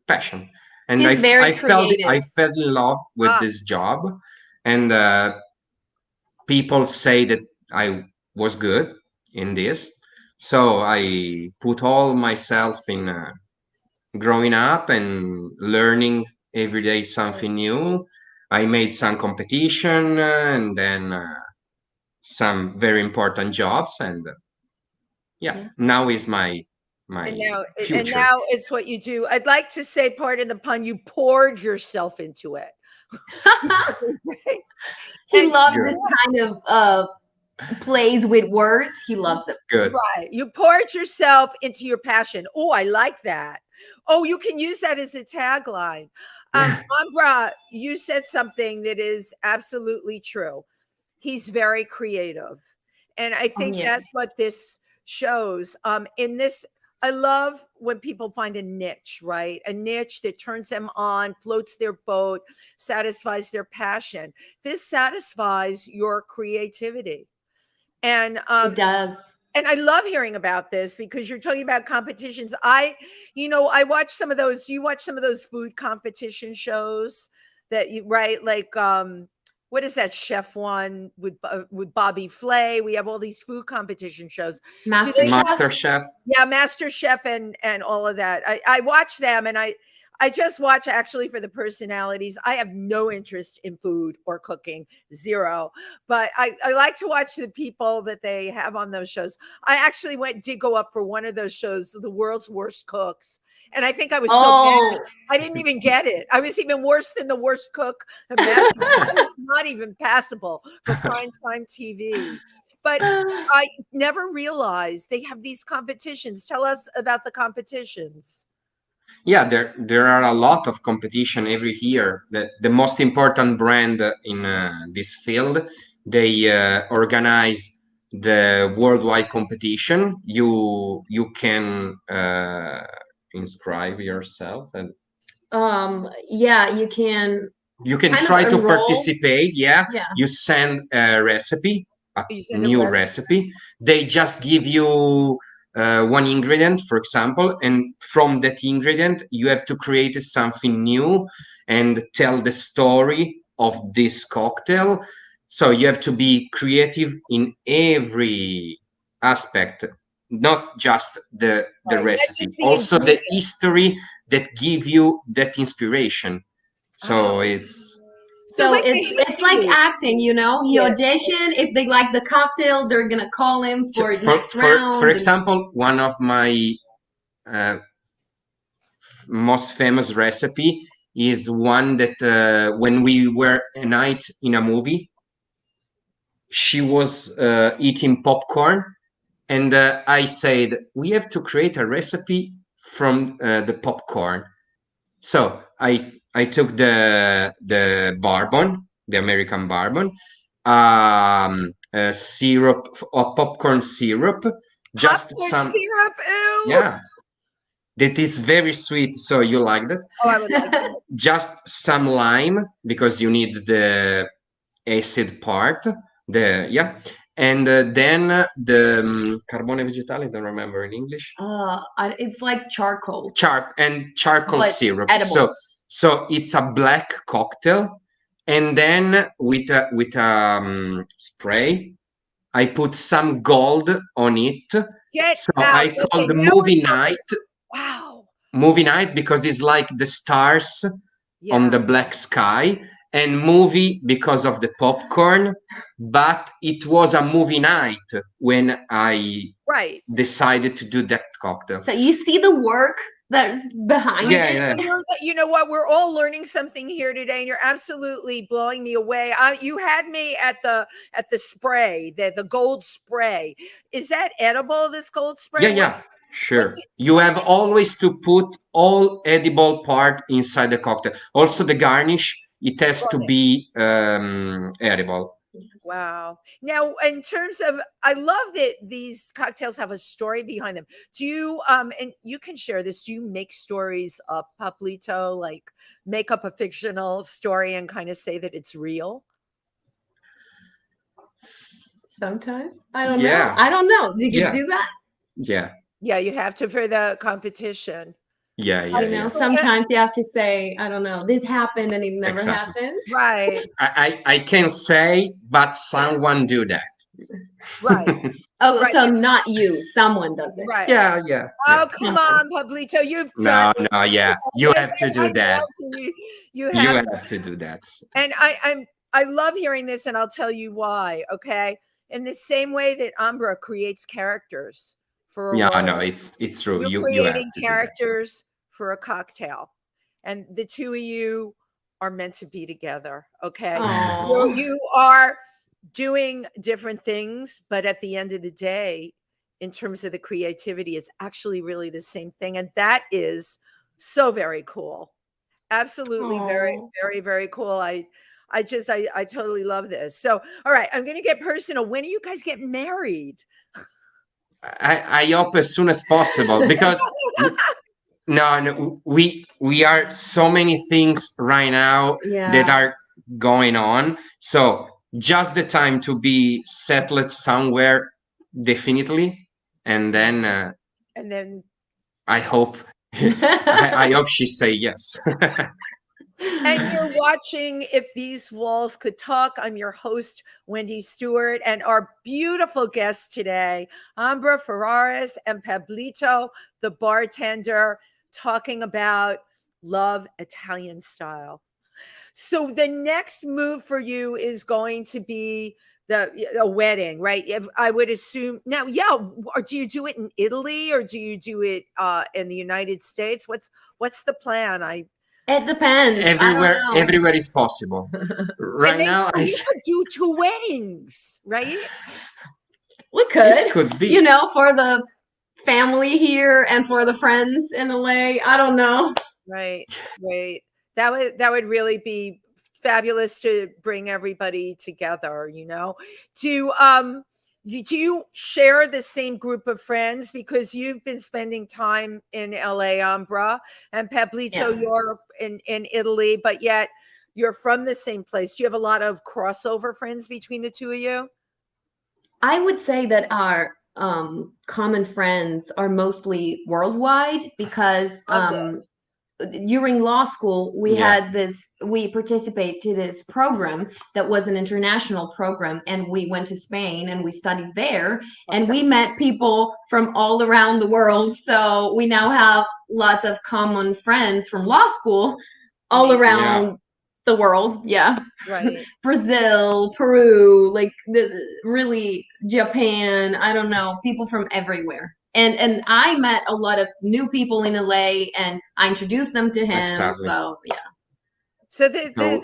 S2: passion. And
S3: He's very creative.
S2: I fell in love with this job, and people say that I was good in this. So I put all myself in growing up and learning every day something new. I made some competition, and then some very important jobs, and now is my future.
S1: And now it's what you do. I'd like to say, pardon the pun, you poured yourself into it.
S3: He loves this kind of plays with words. He loves them.
S2: Good.
S1: Right. You poured yourself into your passion. Oh, I like that. Oh, you can use that as a tagline. Ambra, you said something that is absolutely true. He's very creative. And I think that's what this shows. In this, I love when people find a niche, right? A niche that turns them on, floats their boat, satisfies their passion. This satisfies your creativity. And
S3: it does.
S1: And I love hearing about this, because you're talking about competitions. I watch some of those. You watch some of those food competition shows that you, right? Like, what is that chef one with Bobby Flay? We have all these food competition shows.
S2: Master Chef.
S1: Yeah, Master Chef and all of that. I watch them, and I just watch actually for the personalities. I have no interest in food or cooking, zero. But I like to watch the people that they have on those shows. I actually did go up for one of those shows, The World's Worst Cooks. And I think I was so bad. I didn't even get it. I was even worse than the worst cook imaginable. It was not even passable for primetime TV. But I never realized they have these competitions. Tell us about the competitions.
S2: Yeah, there are a lot of competition every year. The most important brand in this field, they organize the worldwide competition. You can inscribe yourself, and
S3: you can
S2: try to participate. You send a recipe, a new recipe. They just give you one ingredient, for example, and from that ingredient you have to create something new and tell the story of this cocktail. So you have to be creative in every aspect, not just the recipe, also the history that give you that inspiration. So it's
S3: like acting, you know. He audition. If they like the cocktail, they're gonna call him for next round.
S2: For example, one of my most famous recipe is one that when we were a night in a movie, she was eating popcorn, and I said, we have to create a recipe from the popcorn. So I took the bourbon, the American bourbon, syrup, or popcorn syrup, just
S1: Popcorn
S2: some,
S1: syrup. Ew.
S2: yeah, that is very sweet. So you like that?
S1: Oh, I would like that.
S2: Just some lime, because you need the acid part. And then the carbone vegetale. I don't remember in English.
S3: It's like charcoal.
S2: Charcoal
S3: But
S2: syrup.
S3: edible.
S2: So it's a black cocktail, and then with spray, I put some gold on it.
S1: Get
S2: So
S1: out.
S2: I called
S1: Okay, now
S2: movie
S1: we're talking.
S2: night.
S1: Wow.
S2: Movie night, because it's like the stars on
S1: Yeah.
S2: the black sky, and movie because of the popcorn. But it was a movie night when I
S1: Right.
S2: decided to do that cocktail.
S3: So you see the work that's behind it.
S1: You know what? We're all learning something here today, and you're absolutely blowing me away. You had me at the spray, the gold spray. Is that edible? This gold spray?
S2: Yeah. Sure. You have always to put all edible part inside the cocktail. Also the garnish, it has to be edible.
S1: Wow. Now, in terms of, I love that these cocktails have a story behind them. Do you, and you can share this, do you make stories up, Pablito, like make up a fictional story and kind of say that it's real?
S3: Sometimes. I don't know. I don't know. Do you do that?
S2: Yeah.
S1: Yeah, you have to for the competition.
S2: Yeah.
S3: I know. Sometimes you have to say, I don't know, this happened and it never happened.
S1: Right.
S2: I can say, but someone do that.
S1: Right.
S3: Oh, right. So not you, someone does it.
S1: Right.
S2: Yeah.
S1: Oh, come on, Pablito, you've done it.
S2: No, yeah. You have to do that.
S1: You
S2: have to do that.
S1: And I love hearing this, and I'll tell you why, okay? In the same way that Ambra creates characters for a role,
S2: no, it's true.
S1: You're creating characters for a cocktail, and the two of you are meant to be together, okay? Well, you are doing different things, but at the end of the day, in terms of the creativity, it's actually really the same thing, and that is so very cool. Absolutely. Very, very, very cool. I totally love this. So, all right, I'm going to get personal. When are you guys getting married?
S2: I hope as soon as possible, because no, we are so many things right now that are going on. So just the time to be settled somewhere, definitely, and then I hope I hope she say yes.
S1: And you're watching If These Walls Could Talk. I'm your host, Wendy Stuart, and our beautiful guests today, Ambra Ferraris and Pablito, the bartender, talking about love Italian style. So the next move for you is going to be a wedding, right? I would assume now, or do you do it in Italy or do you do it in the United States? What's the plan?
S3: It depends.
S2: Everywhere is possible. Right now,
S1: we could do 2 weddings, right?
S3: We could.
S2: It could be.
S3: For the family here and for the friends in LA. I don't know.
S1: Right. That would really be fabulous to bring everybody together. Do you share the same group of friends, because you've been spending time in LA, Ambra, and Pablito, you're in Italy, but yet you're from the same place. Do you have a lot of crossover friends between the two of you?
S3: I would say that our common friends are mostly worldwide, because during law school, we participated to this program that was an international program, and we went to Spain and we studied there, and we met people from all around the world. So we now have lots of common friends from law school all around the world. Yeah.
S1: Right.
S3: Brazil, Peru, really Japan. I don't know, people from everywhere. And I met a lot of new people in LA, and I introduced them to him.
S2: Exactly.
S3: So
S1: So
S2: So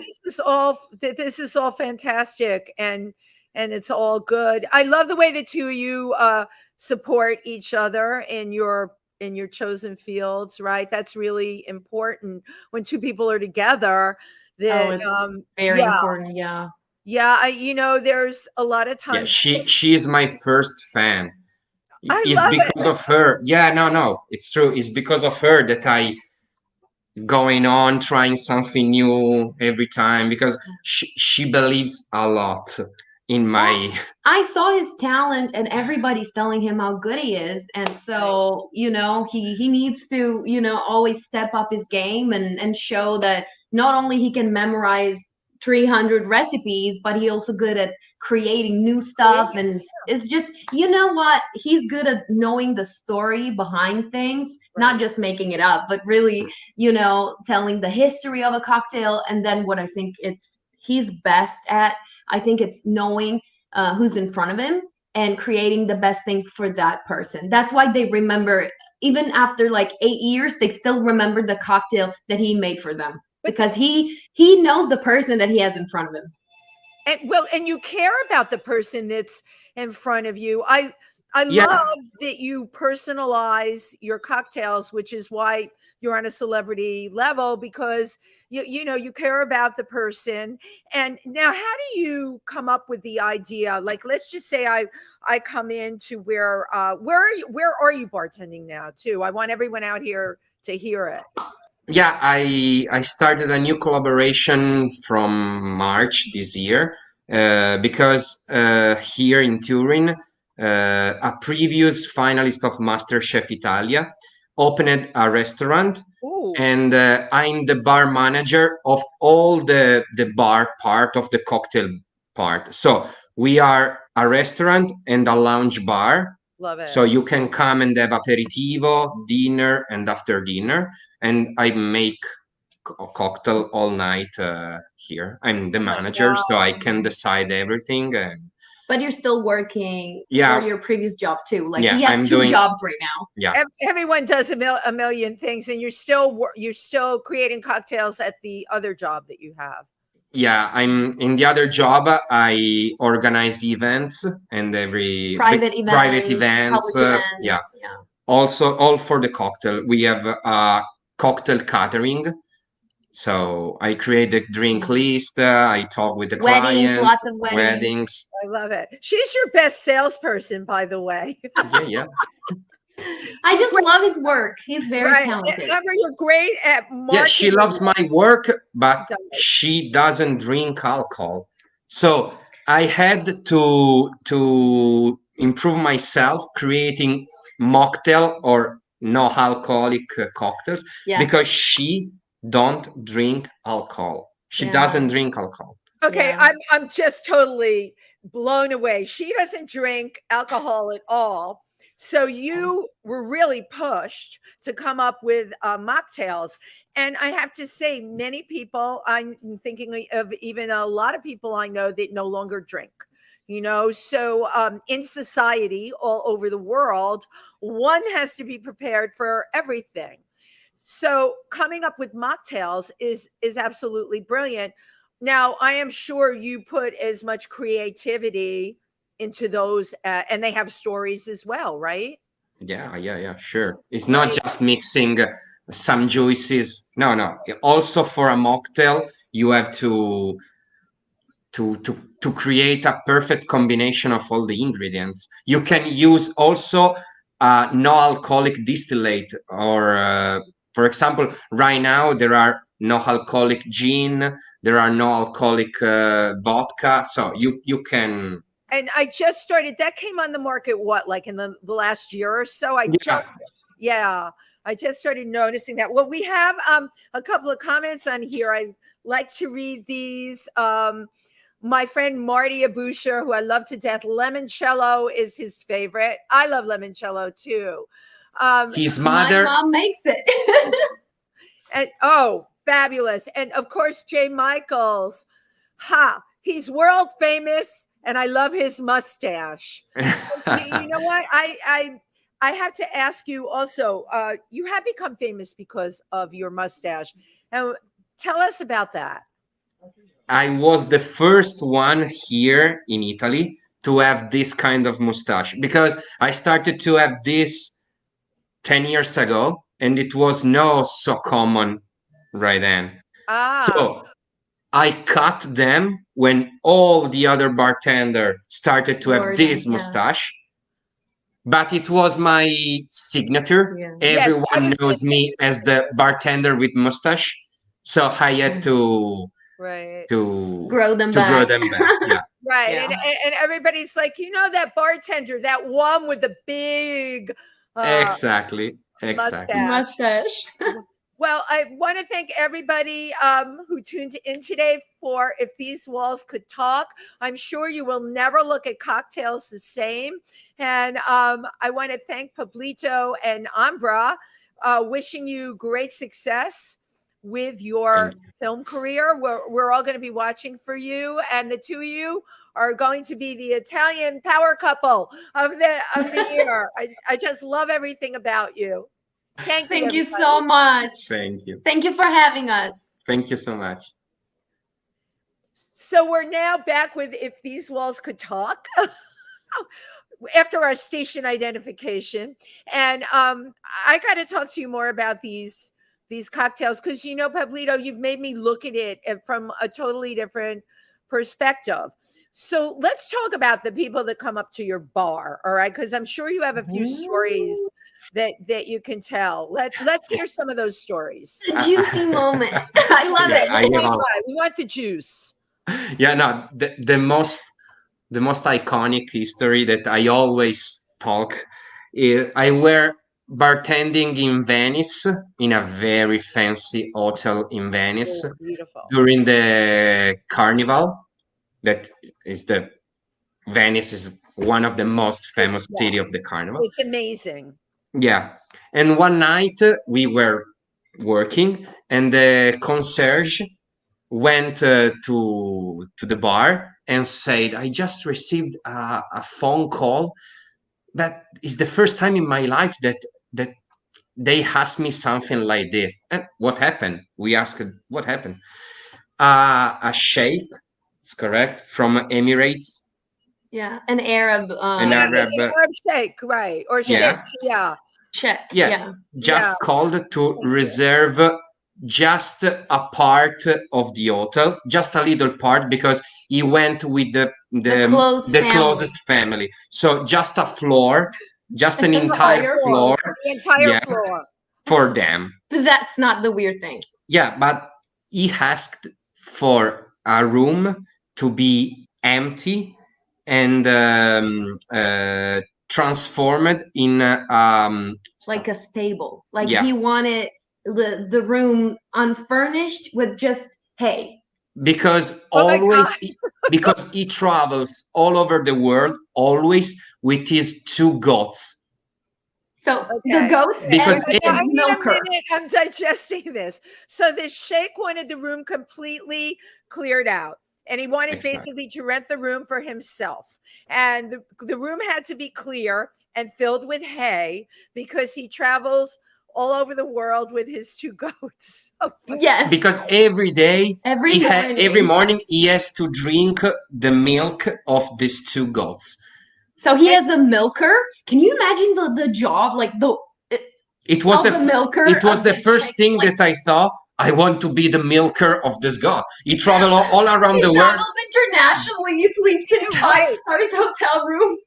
S1: this is all fantastic, and it's all good. I love the way the two of you support each other in your chosen fields, right? That's really important when two people are together. That
S3: It's very important. Yeah.
S1: yeah, there's a lot of
S2: yeah,
S1: times
S2: she's my first fan.
S1: I
S2: It's
S1: love
S2: because
S1: it.
S2: of her. Yeah, no, it's true. It's because of her that I going on trying something new every time, because she believes a lot in my
S3: I saw his talent and everybody's telling him how good he is. And so, he needs to, always step up his game and show that not only he can memorize 300 recipes, but he also good at creating new stuff. And it's just, what? He's good at knowing the story behind things, not just making it up, but really, telling the history of a cocktail. And then what I think he's best at, I think it's knowing who's in front of him and creating the best thing for that person. That's why they remember, even after like 8 years, they still remember the cocktail that he made for them, because he knows the person that he has in front of him.
S1: And you care about the person that's in front of you. I love that you personalize your cocktails, which is why you're on a celebrity level, because you care about the person. And now, how do you come up with the idea? Like, let's just say I come into where are you bartending now too? I want everyone out here to hear it.
S2: Yeah, I started a new collaboration from March this year, because here in Turin, a previous finalist of MasterChef Italia opened a restaurant.
S1: Ooh.
S2: And I'm the bar manager of all the bar part of the cocktail part. So we are a restaurant and a lounge bar.
S1: Love it.
S2: So you can come and have aperitivo, dinner, and after dinner. And I make a cocktail all night here. I'm the manager, so I can decide everything.
S3: But you're still working
S2: Yeah.
S3: for your previous job too. Like,
S2: Yeah,
S3: he has
S2: I'm
S3: two
S2: doing-
S3: jobs right now.
S2: Yeah.
S1: Everyone does a million things, and you're still creating cocktails at the other job that you have.
S2: Yeah, I'm in the other job. I organize events and
S3: Private
S2: private
S3: events,
S2: events.
S3: public events.
S2: Yeah. Also, all for the cocktail. We have a cocktail catering. So I create the drink list. I talk with the clients.
S3: Lots of weddings.
S1: I love it. She's your best salesperson, by the way.
S2: Yeah.
S3: I just love his work. He's very talented.
S1: Amber, you're great at marketing.
S2: Yeah, she loves my work, but she doesn't drink alcohol. So I had to improve myself creating mocktail or no alcoholic cocktails, because she don't drink alcohol. She doesn't drink alcohol.
S1: Okay, I'm just totally blown away. She doesn't drink alcohol at all. So you were really pushed to come up with mocktails. And I have to say, many people, I'm thinking of even a lot of people I know that no longer drink. So in society all over the world, one has to be prepared for everything. So coming up with mocktails is absolutely brilliant. Now, I am sure you put as much creativity into those, and they have stories as well, right?
S2: Yeah, sure. It's not just mixing some juices. No. Also, for a mocktail, you have to create a perfect combination of all the ingredients. You can use also no alcoholic distillate, or for example, right now there are no alcoholic gin, there are no alcoholic vodka, so you can.
S1: And I just started, that came on the market like in the last year or so. I just started noticing that. Well, we have a couple of comments on here. I like to read these. My friend Marty Abusher, who I love to death, limoncello is his favorite. I love limoncello too.
S2: His mother,
S3: my mom makes it.
S1: And fabulous. And of course, Jay Michaels. He's world famous, and I love his mustache. You know what? I have to ask you also, you have become famous because of your mustache. And Tell us about that.
S2: I was the first one here in Italy to have this kind of mustache, because I started to have this 10 years ago, and it was not so common right then. So I cut them when all the other bartender started to have this mustache. But it was my signature.
S3: Yeah.
S2: Everyone knows me as the bartender with mustache. So I had to
S3: grow them
S2: grow
S3: back.
S2: them back. Yeah.
S1: Right.
S3: Yeah.
S1: And everybody's like, you know, that bartender, that one with the big
S2: Exactly.
S3: Mustache.
S1: Well, I want to thank everybody who tuned in today for If These Walls Could Talk. I'm sure you will never look at cocktails the same. And I want to thank Pablito and Ambra, wishing you great success with your film career. We're all going to be watching for you. And the two of you are going to be the Italian power couple of the year. I just love everything about you. Thank
S3: you so much.
S2: Thank you.
S3: Thank you for having us.
S2: Thank you so much.
S1: So we're now back with If These Walls Could Talk after our station identification. And I got to talk to you more about these cocktails, because, you know, Pablito, you've made me look at it from a totally different perspective. So let's talk about the people that come up to your bar, all right? Because I'm sure you have a few stories that you can tell. Let's hear some of those stories.
S3: Juicy moment. I love it.
S1: We want the juice.
S2: Yeah, no, the most iconic history that I always talk is I were bartending in Venice, in a very fancy hotel in Venice, during the carnival. That is Venice is one of the most famous city of the carnival.
S1: It's amazing.
S2: Yeah. And one night we were working, and the concierge went to the bar and said, I just received a phone call. That is the first time in my life that they asked me something like this. And what happened? We asked, what happened? A sheikh, it's correct, from Emirates.
S3: Yeah, an Arab.
S2: An Arab
S1: sheikh, right? Or
S2: yeah.
S1: Sheikh,
S2: Just called to reserve just a part of the hotel, just a little part, because he went with the closest family. So just a floor, just an entire floor.
S1: The entire floor.
S2: For them.
S3: But that's not the weird thing.
S2: Yeah, but he asked for a room to be empty and transformed in
S3: like a stable. Like he wanted the room unfurnished with just hay.
S2: Because because he travels all over the world, always with his two goats.
S3: So the goats,
S2: because
S1: I need a minute. I'm digesting this. So the sheikh wanted the room completely cleared out, and he wanted basically to rent the room for himself. And the room had to be clear and filled with hay, because he travels all over the world with his two goats.
S3: Yes.
S2: Because every morning he has to drink the milk of these two goats.
S3: So he has a milker. Can you imagine the job? Like
S2: it was the
S3: milker.
S2: It was the first thing that I thought. I want to be the milker of this goat. He traveled all around the world.
S3: He travels internationally. He sleeps in 5-star hotel rooms.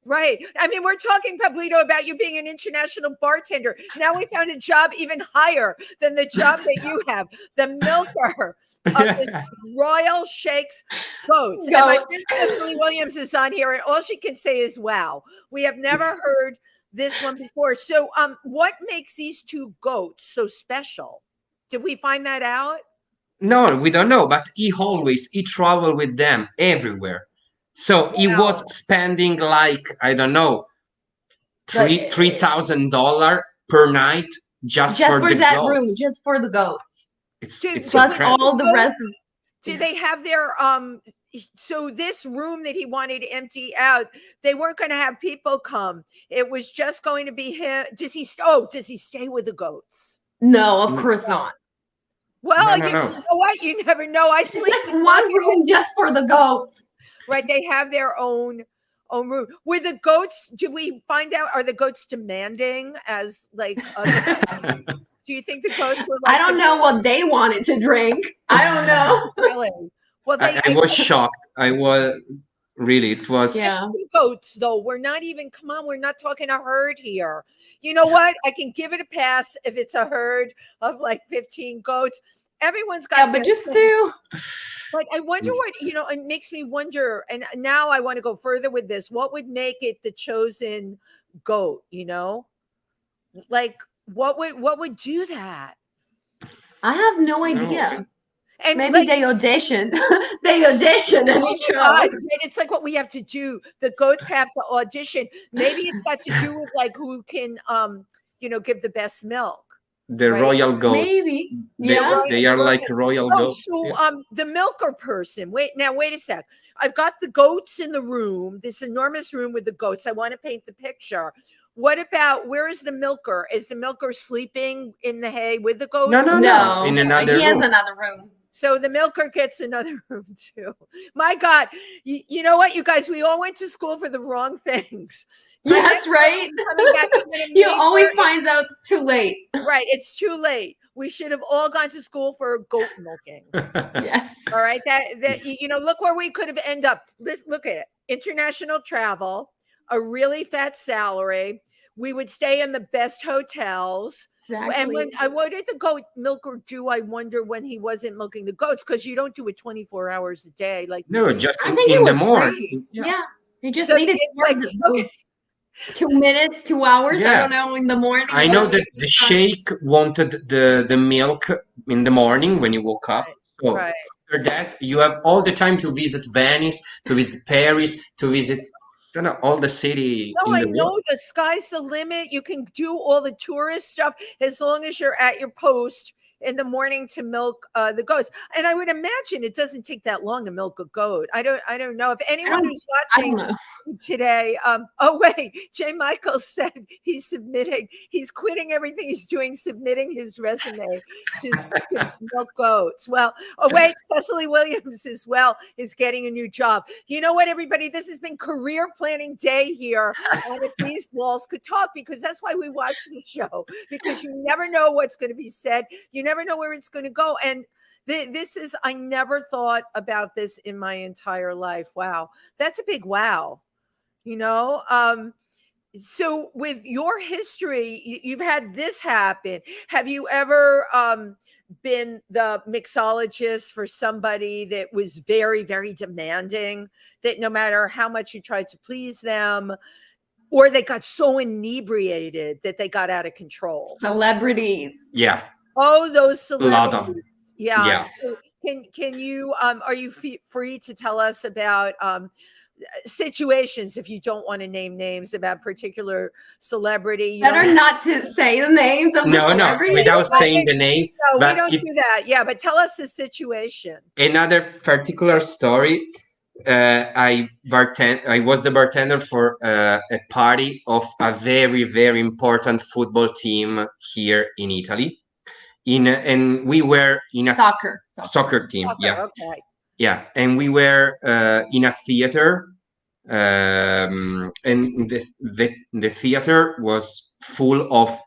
S1: Right. I mean, we're talking, Pablito, about you being an international bartender. Now we found a job even higher than the job that you have, the milker of this royal sheikh's goats. And my friend Cecily Williams is on here, and all she can say is, wow, we have never heard this one before. So what makes these two goats so special? Did we find that out?
S2: No, we don't know, but he traveled with them everywhere. So he was spending like, I don't know, $3,000 per night just for the
S3: that
S2: goats.
S3: room, just for the goats.
S2: It's
S3: plus
S2: incredible.
S3: all the rest of.
S1: Do they have their so this room that he wanted to empty out, they weren't going to have people come. It was just going to be him. Does he stay with the goats?
S3: No, of course not.
S1: Well,
S2: No,
S1: you
S2: no.
S1: know what? You never know. I sleep.
S3: Just one room just for the goats.
S1: Right, they have their own room. Were the goats? Did we find out? Are the goats demanding? As like, do you think the goats were like?
S3: I don't know what they wanted to drink. I don't know.
S1: Really? Well,
S2: I was shocked. I was really. It was.
S3: Yeah.
S1: Goats though. We're not even. Come on, we're not talking a herd here. You know what? I can give it a pass if it's a herd of like 15 goats. Everyone's got.
S3: Yeah, but just two.
S1: But I wonder what, it makes me wonder. And now I want to go further with this. What would make it the chosen goat? Like what would do that?
S3: I have no idea.
S1: And
S3: maybe they audition. They audition and each other.
S1: It's like what we have to do. The goats have to audition. Maybe it's got to do with like who can give the best milk.
S2: The royal goats.
S3: Maybe.
S2: They are like royal goats.
S1: So the milker person. Wait a sec. I've got the goats in the room, this enormous room with the goats. I want to paint the picture. What about, where is the milker? Is the milker sleeping in the hay with the goats?
S3: No.
S2: In another room.
S3: He has another room.
S1: So the milker gets another room too. My God, you know what, you guys? We all went to school for the wrong things.
S3: Yes, right. He always finds out too late.
S1: Right, it's too late. We should have all gone to school for goat milking.
S3: Yes.
S1: All right. That look where we could have ended up. Look at it. International travel, a really fat salary. We would stay in the best hotels.
S3: Exactly.
S1: And what did the goat milker do? I wonder when he wasn't milking the goats, because you don't do it 24 hours a day. Like
S2: just
S3: I think
S2: in the
S3: was
S2: morning.
S3: Yeah. You just needed
S1: like
S3: 2 minutes, 2 hours.
S2: Yeah.
S3: I don't know, in the morning.
S2: I know that the sheikh wanted the milk in the morning when you woke up. So after that, you have all the time to visit Venice, to visit Paris, to visit all the city.
S1: No, I know the sky's the limit. You can do all the tourist stuff as long as you're at your post in the morning to milk the goats. And I would imagine it doesn't take that long to milk a goat. I don't know if anyone who's watching today. Oh wait, Jay Michael said he's quitting everything he's doing, submitting his resume to milk goats. Well, oh wait, Cecily Williams as well is getting a new job. You know what, everybody? This has been career planning day here on If These Walls Could Talk, because that's why we watch the show, because you never know what's going to be said. You never know where it's going to go. And I never thought about this in my entire life. Wow. That's a big wow. So with your history, you've had this happen. Have you ever been the mixologist for somebody that was very, very demanding, that no matter how much you tried to please them, or they got so inebriated that they got out of control?
S3: Celebrities.
S2: Yeah.
S1: Oh, those celebrities.
S2: A lot of them.
S1: Yeah. So can you are you free to tell us about situations, if you don't want to name names, about particular celebrity?
S3: Better not to say the names of the celebrity.
S2: Without saying the names.
S1: No, we don't do that. Yeah, but tell us the situation.
S2: Another particular story. I was the bartender for a party of a very, very important football team here in Italy. And we were in a soccer team.
S1: Okay.
S2: Yeah, and we were in a theater, and the theater was full of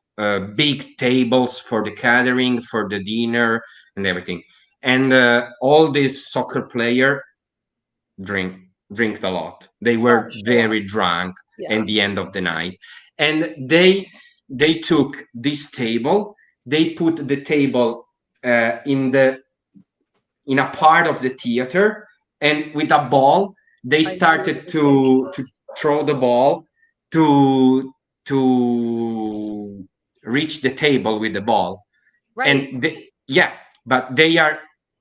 S2: big tables for the catering, for the dinner, and everything. And all these soccer players drink a lot. They were very drunk at the end of the night, and they took this table. They put the table in a part of the theater, and with a ball, they started to throw the ball to reach the table with the ball. Right. And but they are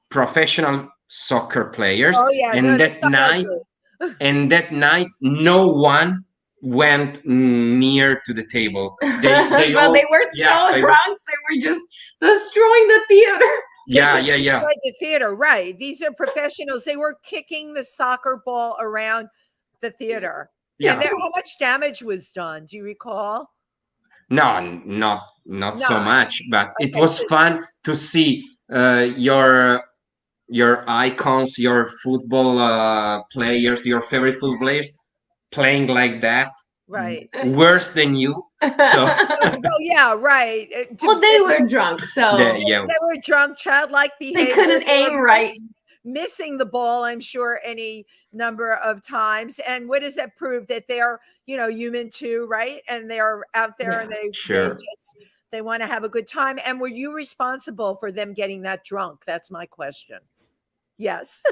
S2: professional soccer players. Oh, yeah. And that night, no one went near to the table. They
S3: were so drunk. They were just destroying the theater.
S2: Yeah.
S1: The theater, right? These are professionals. They were kicking the soccer ball around the theater. Yeah. And how much damage was done? Do you recall?
S2: No, not so much. But it was fun to see your icons, your football players, your favorite football players playing like that,
S1: Right.
S2: worse than you. So
S1: Well, yeah, right.
S3: Well, they were drunk, so
S2: yeah,
S1: They were drunk, childlike
S3: they
S1: behavior.
S3: couldn't aim right.
S1: Missing the ball, I'm sure, any number of times. And what does that prove? That they're, human too, right? And they're out there
S3: Yeah,
S1: and they
S2: sure.
S1: just they want to have a good time. And were you responsible for them getting that drunk? That's my question. Yes.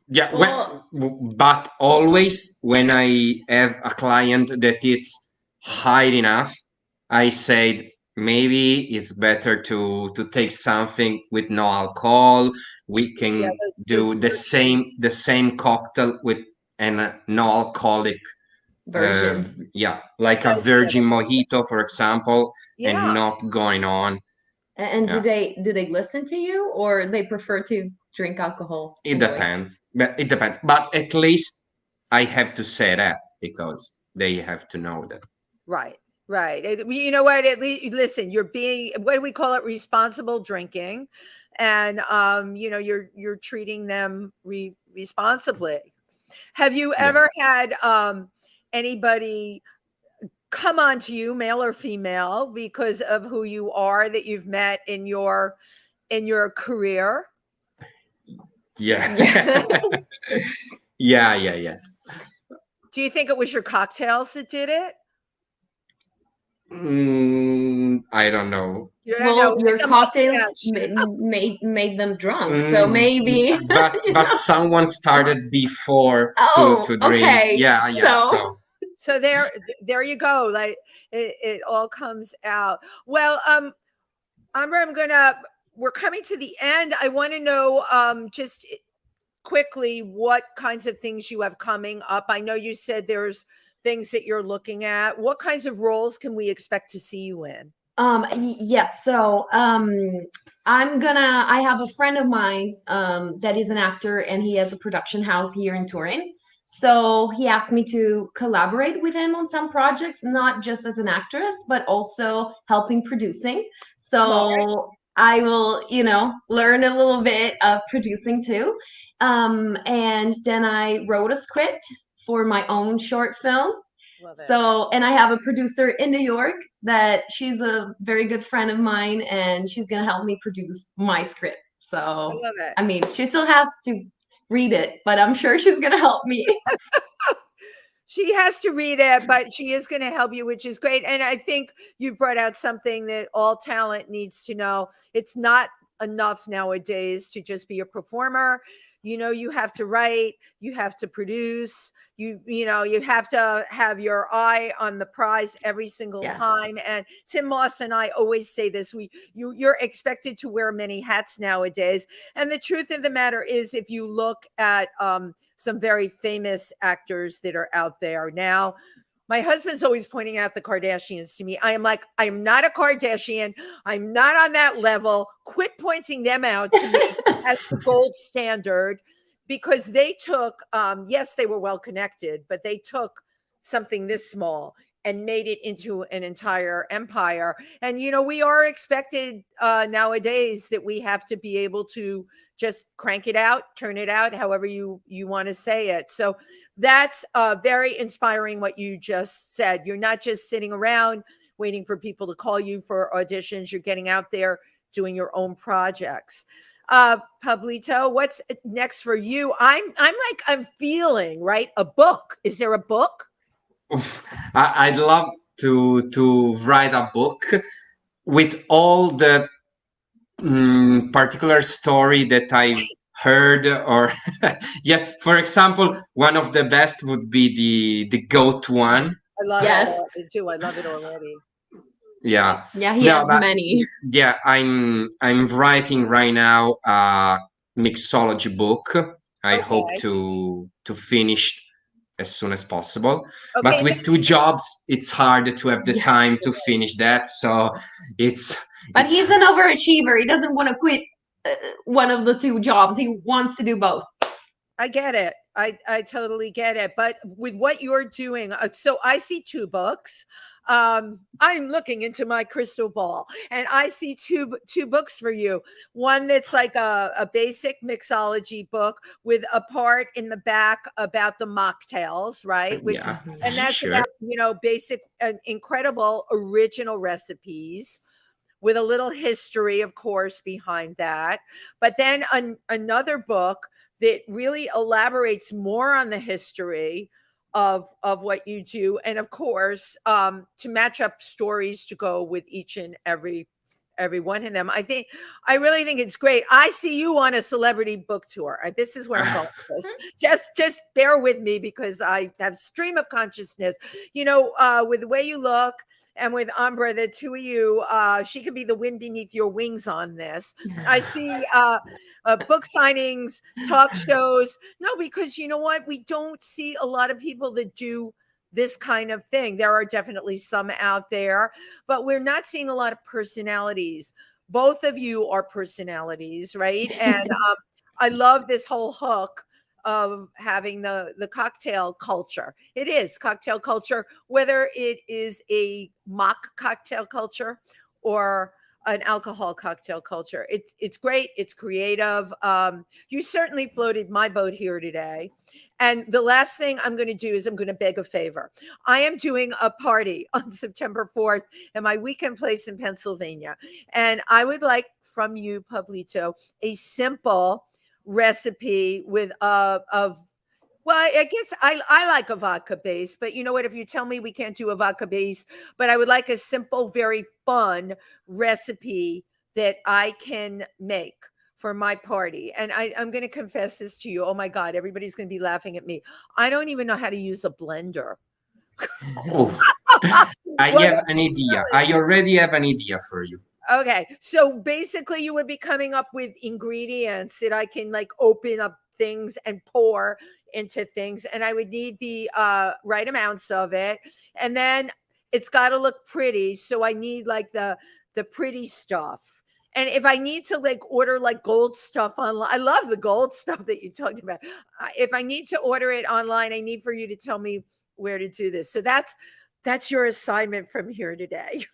S2: Yeah,
S3: Well-
S2: but always when I have a client that it's high enough, I said maybe it's better to take something with no alcohol. We can do the same cocktail with an no alcoholic
S3: version.
S2: yeah, like a virgin mojito, for example, and
S1: Yeah.
S2: not going on.
S3: And
S2: Yeah.
S3: do they listen to you, or they prefer to drink alcohol?
S2: It depends. But it depends. But at least I have to say that because they have to know that.
S1: Right. Right. You know what? At least listen, you're being, what do we call it? Responsible drinking. And you're treating them responsibly. Have you ever had anybody come on to you, male or female, because of who you are, that you've met in your career?
S2: Yeah. Yeah.
S1: Do you think it was your cocktails that did it?
S2: I don't know.
S1: You don't
S3: Well,
S1: know.
S3: your
S1: Some
S3: cocktails
S1: mustache.
S3: made them drunk, so maybe.
S2: But someone started before
S3: Oh,
S2: to drink.
S3: okay.
S2: Yeah.
S1: So there you go. Like it all comes out. Well, Ambra, we're coming to the end. I want to know just quickly what kinds of things you have coming up. I know you said there's things that you're looking at. What kinds of roles can we expect to see you in?
S3: Yes. So I have a friend of mine that is an actor, and he has a production house here in Turin. So he asked me to collaborate with him on some projects, not just as an actress, but also helping producing. So
S1: Smart.
S3: I will, learn a little bit of producing too. And then I wrote a script for my own short film. So, and I have a producer in New York that she's a very good friend of mine, and she's going to help me produce my script. So,
S1: I love it.
S3: I mean, she still has to read it, but I'm sure she's going to help me.
S1: She has to read it, but she is going to help you, which is great. And I think you brought out something that all talent needs to know. It's not enough nowadays to just be a performer. You have to write, you have to produce, you have to have your eye on the prize every single time. And Tym Moss and I always say this, you're expected to wear many hats nowadays. And the truth of the matter is, if you look at some very famous actors that are out there now, my husband's always pointing out the Kardashians to me. I am like, I'm not a Kardashian. I'm not on that level. Quit pointing them out to me as the gold standard, because they took, yes, they were well connected, but they took something this small and made it into an entire empire. And, we are expected nowadays that we have to be able to just crank it out, turn it out, however you want to say it. So that's very inspiring what you just said. You're not just sitting around waiting for people to call you for auditions. You're getting out there doing your own projects. Pablito, what's next for you? I'm feeling, right? A book. Is there a book?
S2: I'd love to write a book with all the particular story that I've heard, or yeah, for example, one of the best would be the goat one.
S1: I love it too. I love it already.
S2: Yeah,
S3: he has many.
S2: Yeah, I'm writing right now a mixology book. I hope to finish as soon as possible. But with 2 jobs, it's hard to have the time to finish that. So
S3: But he's an overachiever. He doesn't want to quit one of the 2 jobs. He wants to do both.
S1: I get it. I totally get it. But with what you're doing, so I see 2 books. I'm looking into my crystal ball, and I see two books for you. One that's like a basic mixology book with a part in the back about the mocktails, right?
S2: Yeah,
S1: And that's
S2: sure.
S1: about, basic, incredible original recipes with a little history, of course, behind that. But then another book that really elaborates more on the history of what you do, and of course, to match up stories to go with each and every one of them. I really think it's great. I see you on a celebrity book tour. This is where I'm going with this. Just bear with me, because I have stream of consciousness. With the way you look, and with Ambra, the two of you, she could be the wind beneath your wings on this. I see book signings, talk shows. No, because you know what? We don't see a lot of people that do this kind of thing. There are definitely some out there, but we're not seeing a lot of personalities. Both of you are personalities, right? And I love this whole hook of having the cocktail culture. It is cocktail culture, whether it is a mock cocktail culture or an alcohol cocktail culture. It's great. It's creative. You certainly floated my boat here today. And the last thing I'm going to do is I'm going to beg a favor. I am doing a party on September 4th at my weekend place in Pennsylvania. And I would like from you, Pablito, a simple recipe with well, I guess I like a vodka base, but you know what? If you tell me we can't do a vodka base, but I would like a simple, very fun recipe that I can make for my party. And I'm going to confess this to you. Oh my God, everybody's going to be laughing at me. I don't even know how to use a blender.
S2: Oh, I have an idea. I already have an idea for you.
S1: Okay, so basically you would be coming up with ingredients that I can like open up things and pour into things, and I would need the right amounts of it, and then it's got to look pretty, so I need like the pretty stuff. And if I need to like order like gold stuff online, I love the gold stuff that you talked about. If I need to order it online, I need for you to tell me where to do this. So that's your assignment from here today.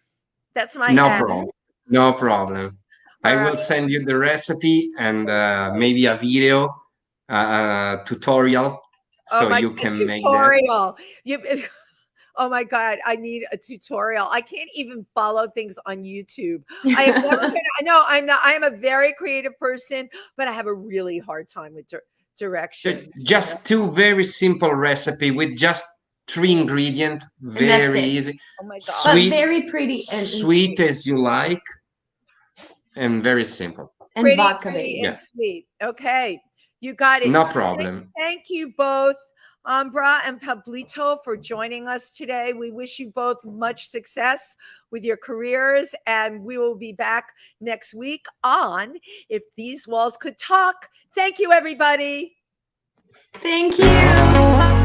S1: That's my
S2: problem. No problem. I will send you the recipe and maybe a video tutorial, so you can make that.
S1: Oh my God, I need a tutorial. I can't even follow things on YouTube. I have never been, I am a very creative person, but I have a really hard time with directions.
S2: Just two very simple recipe with just 3 ingredients, very easy.
S1: Oh my God.
S2: Sweet,
S3: but very pretty and
S2: sweet as you like, and very simple.
S3: And
S1: pretty,
S3: vodka
S1: pretty
S3: base.
S1: and sweet. Okay, you got it.
S2: No problem.
S1: Thank you both, Ambra and Pablito, for joining us today. We wish you both much success with your careers, and we will be back next week on If These Walls Could Talk. Thank you, everybody.
S3: Thank you.